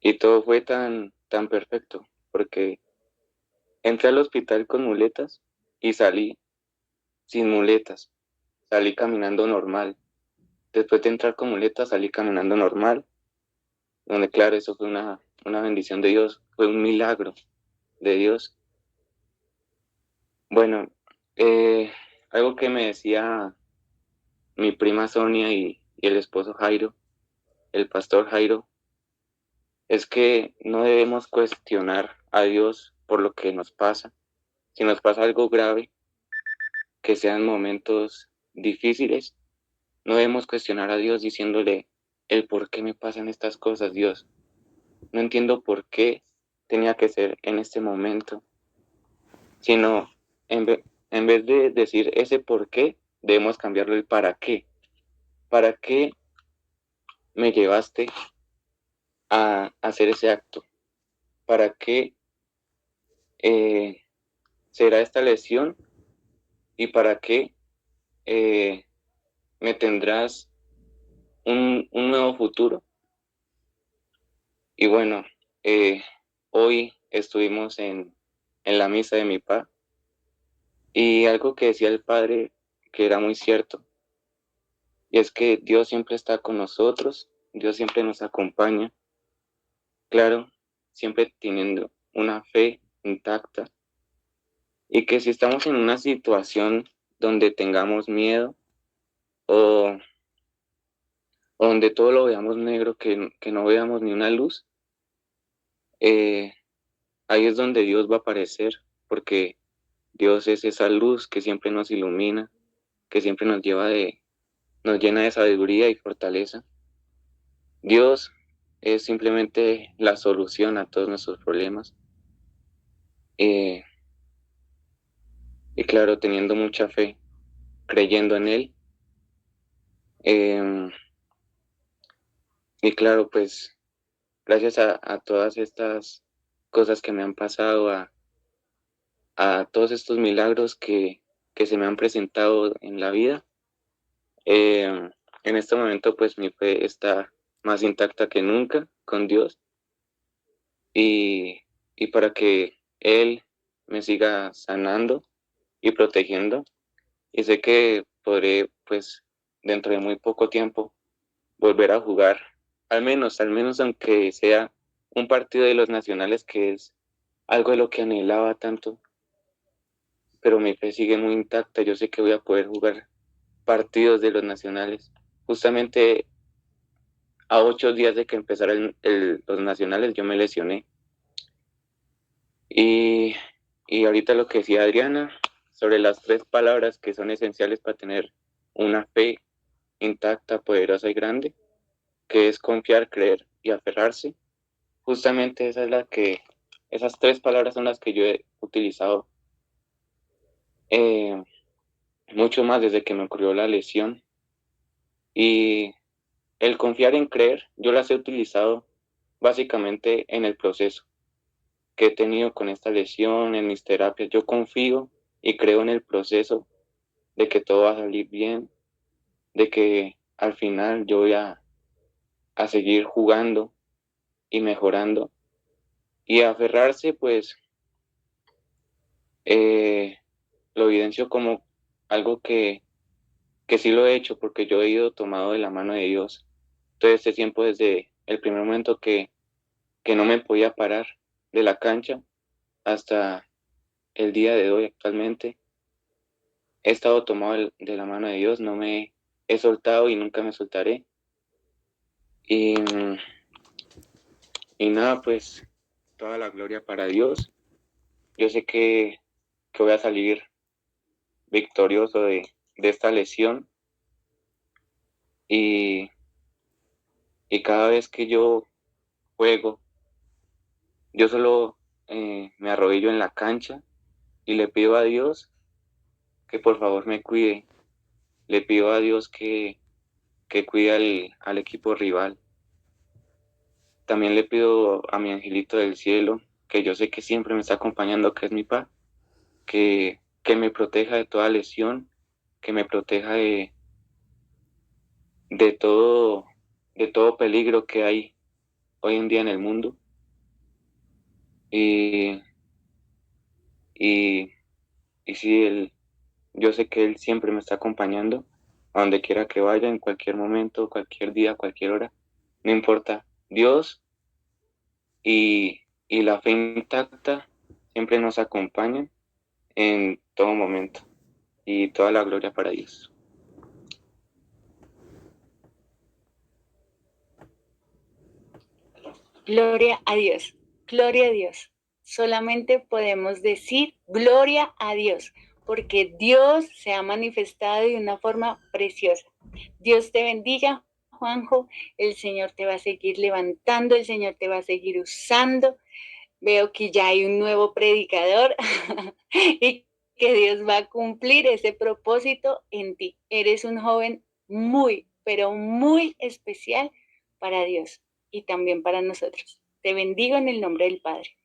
D: y todo fue tan perfecto, porque entré al hospital con muletas y salí sin muletas, salí caminando normal. Después de entrar con muletas, salí caminando normal, donde claro, eso fue una bendición de Dios, fue un milagro de Dios. Bueno, algo que me decía mi prima Sonia y el esposo Jairo, el pastor Jairo, es que no debemos cuestionar a Dios por lo que nos pasa. Si nos pasa algo grave, que sean momentos difíciles, no debemos cuestionar a Dios diciéndole el por qué me pasan estas cosas, Dios. No entiendo por qué tenía que ser en este momento, sino en vez de decir ese por qué, debemos cambiarlo el para qué. ¿Para qué me llevaste a hacer ese acto? ¿Para qué será esta lesión? ¿Y para qué me tendrás un nuevo futuro? Y bueno, hoy estuvimos en la misa de mi papá y algo que decía el padre que era muy cierto, y es que Dios siempre está con nosotros, Dios siempre nos acompaña, claro, siempre teniendo una fe intacta, y que si estamos en una situación donde tengamos miedo o, o donde todo lo veamos negro, que no veamos ni una luz, eh, ahí es donde Dios va a aparecer, porque Dios es esa luz que siempre nos ilumina, que siempre nos llena de sabiduría y fortaleza. Dios es simplemente la solución a todos nuestros problemas. Eh, y claro, teniendo mucha fe, creyendo en Él. Eh, y claro, pues gracias a todas estas cosas que me han pasado, a todos estos milagros que se me han presentado en la vida, en este momento pues mi fe está más intacta que nunca con Dios y, y para que Él me siga sanando y protegiendo. Y sé que podré, pues, dentro de muy poco tiempo, volver a jugar, al menos aunque sea un partido de los nacionales, que es algo de lo que anhelaba tanto, pero mi fe sigue muy intacta. Yo sé que voy a poder jugar partidos de los nacionales. Justamente a 8 días de que empezaran los nacionales, yo me lesioné. Y, y ahorita lo que decía Adriana sobre las 3 palabras que son esenciales para tener una fe intacta, poderosa y grande, que es confiar, creer y aferrarse. Justamente esas 3 palabras son las que yo he utilizado eh, mucho más desde que me ocurrió la lesión. Y el confiar en creer, yo las he utilizado básicamente en el proceso que he tenido con esta lesión, en mis terapias. Yo confío y creo en el proceso de que todo va a salir bien, de que al final yo voy a seguir jugando y mejorando. Y aferrarse, pues, eh, lo evidencio como algo que sí lo he hecho, porque yo he ido tomado de la mano de Dios todo este tiempo, desde el primer momento que no me podía parar de la cancha hasta el día de hoy actualmente. He estado tomado de la mano de Dios, no me he soltado y nunca me soltaré. Y, y nada, pues toda la gloria para Dios. Yo sé que voy a salir victorioso de esta lesión y, y cada vez que yo juego, yo solo me arrodillo en la cancha y le pido a Dios que por favor me cuide. Le pido a Dios que cuide al equipo rival. También le pido a mi angelito del cielo, que yo sé que siempre me está acompañando, que es mi papá, que me proteja de toda lesión, que me proteja de todo, de todo peligro que hay hoy en día en el mundo. Y, y, y sí, yo sé que Él siempre me está acompañando, a donde quiera que vaya, en cualquier momento, cualquier día, cualquier hora, no importa. Dios y la fe intacta siempre nos acompañan en todo momento y toda la gloria para Dios.
B: Gloria a Dios, gloria a Dios. Solamente podemos decir gloria a Dios, porque Dios se ha manifestado de una forma preciosa. Dios te bendiga, Juanjo. El Señor te va a seguir levantando, el Señor te va a seguir usando. Veo que ya hay un nuevo predicador y que Dios va a cumplir ese propósito en ti. Eres un joven muy, pero muy especial para Dios y también para nosotros. Te bendigo en el nombre del Padre.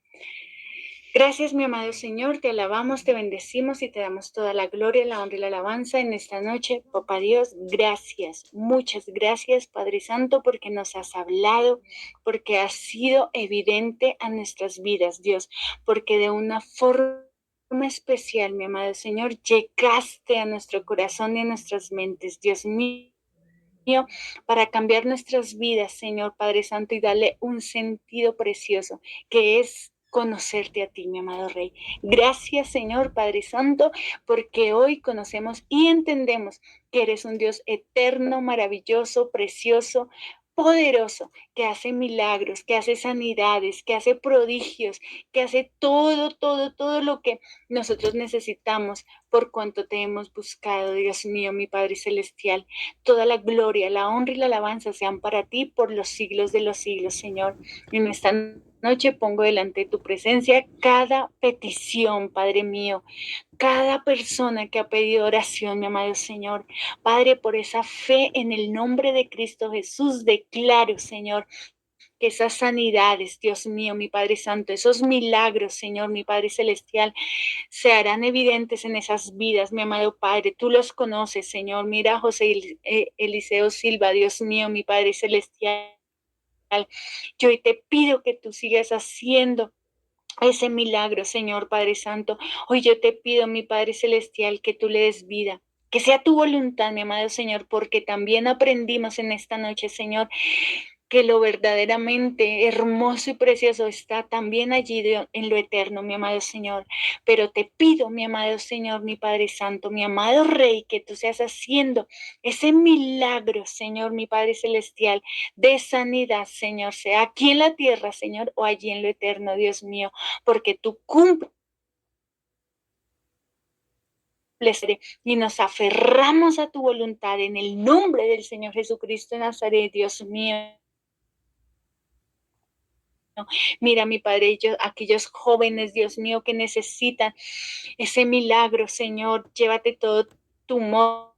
B: Gracias, mi amado Señor, te alabamos, te bendecimos y te damos toda la gloria, la honra y la alabanza en esta noche. Papá Dios, gracias, muchas gracias, Padre Santo, porque nos has hablado, porque has sido evidente a nuestras vidas, Dios, porque de una forma especial, mi amado Señor, llegaste a nuestro corazón y a nuestras mentes, Dios mío, para cambiar nuestras vidas, Señor Padre Santo, y darle un sentido precioso, que es conocerte a ti, mi amado Rey. Gracias, Señor Padre Santo, porque hoy conocemos y entendemos que eres un Dios eterno, maravilloso, precioso, poderoso, que hace milagros, que hace sanidades, que hace prodigios, que hace todo lo que nosotros necesitamos por cuanto te hemos buscado, Dios mío, mi Padre Celestial. Toda la gloria, la honra y la alabanza sean para ti por los siglos de los siglos, Señor. En esta noche pongo delante de tu presencia cada petición, Padre mío, cada persona que ha pedido oración, mi amado Señor. Padre, por esa fe en el nombre de Cristo Jesús, declaro, Señor, que esas sanidades, Dios mío, mi Padre Santo, esos milagros, Señor, mi Padre Celestial, se harán evidentes en esas vidas, mi amado Padre. Tú los conoces, Señor. Mira a José Eliseo Silva, Dios mío, mi Padre Celestial. Yo hoy te pido que tú sigas haciendo ese milagro, Señor Padre Santo. Hoy yo te pido, mi Padre Celestial, que tú le des vida. Que sea tu voluntad, mi amado Señor, porque también aprendimos en esta noche, Señor, que lo verdaderamente hermoso y precioso está también allí en lo eterno, mi amado Señor. Pero te pido, mi amado Señor, mi Padre Santo, mi amado Rey, que tú seas haciendo ese milagro, Señor, mi Padre Celestial, de sanidad, Señor, sea aquí en la tierra, Señor, o allí en lo eterno, Dios mío, porque tú cumples y nos aferramos a tu voluntad en el nombre del Señor Jesucristo de Nazaret, Dios mío. Mira, mi Padre, aquellos jóvenes, Dios mío, que necesitan ese milagro, Señor, llévate todo tumor,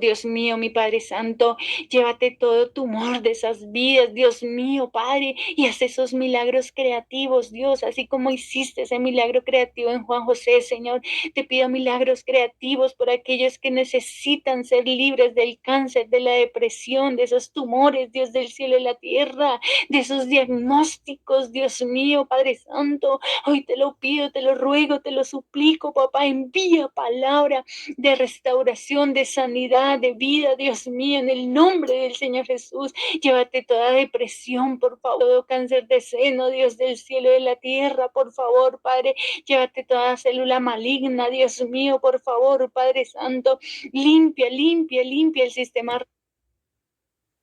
B: Dios mío, mi Padre Santo, llévate todo tumor de esas vidas, Dios mío, Padre, y haz esos milagros creativos, Dios, así como hiciste ese milagro creativo en Juan José, Señor. Te pido milagros creativos por aquellos que necesitan ser libres del cáncer, de la depresión, de esos tumores, Dios del cielo y la tierra, de esos diagnósticos, Dios mío, Padre Santo. Hoy te lo pido, te lo ruego, te lo suplico, papá, envía palabra de restauración, de sanidad, de vida, Dios mío, en el nombre del Señor Jesús. Llévate toda depresión, por favor, todo cáncer de seno, Dios del cielo y de la tierra, por favor, Padre. Llévate toda célula maligna, Dios mío, por favor, Padre Santo. Limpia el sistema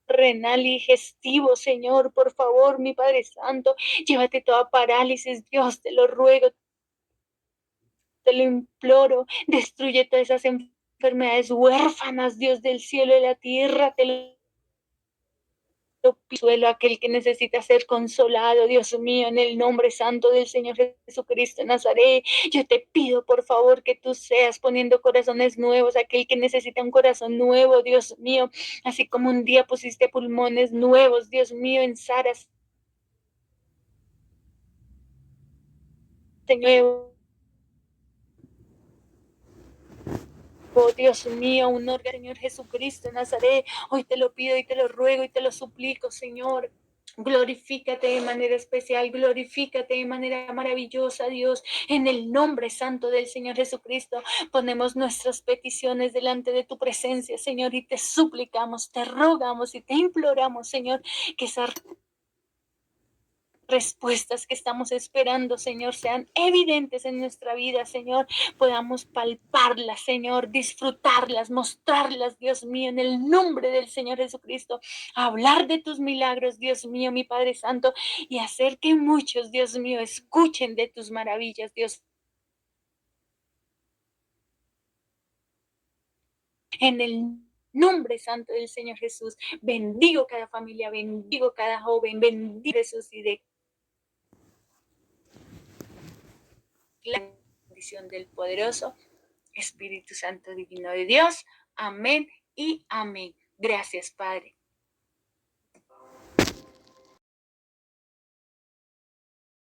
B: renal y digestivo, Señor, por favor, mi Padre Santo. Llévate toda parálisis, Dios, te lo ruego, te lo imploro. Destruye todas esas enfermedades huérfanas, Dios del cielo y la tierra, te lo suelo, aquel que necesita ser consolado, Dios mío, en el nombre santo del Señor Jesucristo de Nazaret. Yo te pido, por favor, que tú seas poniendo corazones nuevos, aquel que necesita un corazón nuevo, Dios mío, así como un día pusiste pulmones nuevos, Dios mío, en Sara, Señor. Oh, Dios mío, un órgano, Señor Jesucristo de Nazaret. Hoy te lo pido y te lo ruego y te lo suplico, Señor. Glorifícate de manera especial, glorifícate de manera maravillosa, Dios, en el nombre santo del Señor Jesucristo. Ponemos nuestras peticiones delante de tu presencia, Señor, y te suplicamos, te rogamos y te imploramos, Señor, que esas respuestas que estamos esperando, Señor, sean evidentes en nuestra vida, Señor, podamos palparlas, Señor, disfrutarlas, mostrarlas, Dios mío, en el nombre del Señor Jesucristo, hablar de tus milagros, Dios mío, mi Padre Santo, y hacer que muchos, Dios mío, escuchen de tus maravillas, Dios. En el nombre santo del Señor Jesús, bendigo cada familia, bendigo cada joven, bendigo Jesús y de la bendición del poderoso Espíritu Santo divino de Dios. Amén y amén. Gracias, Padre.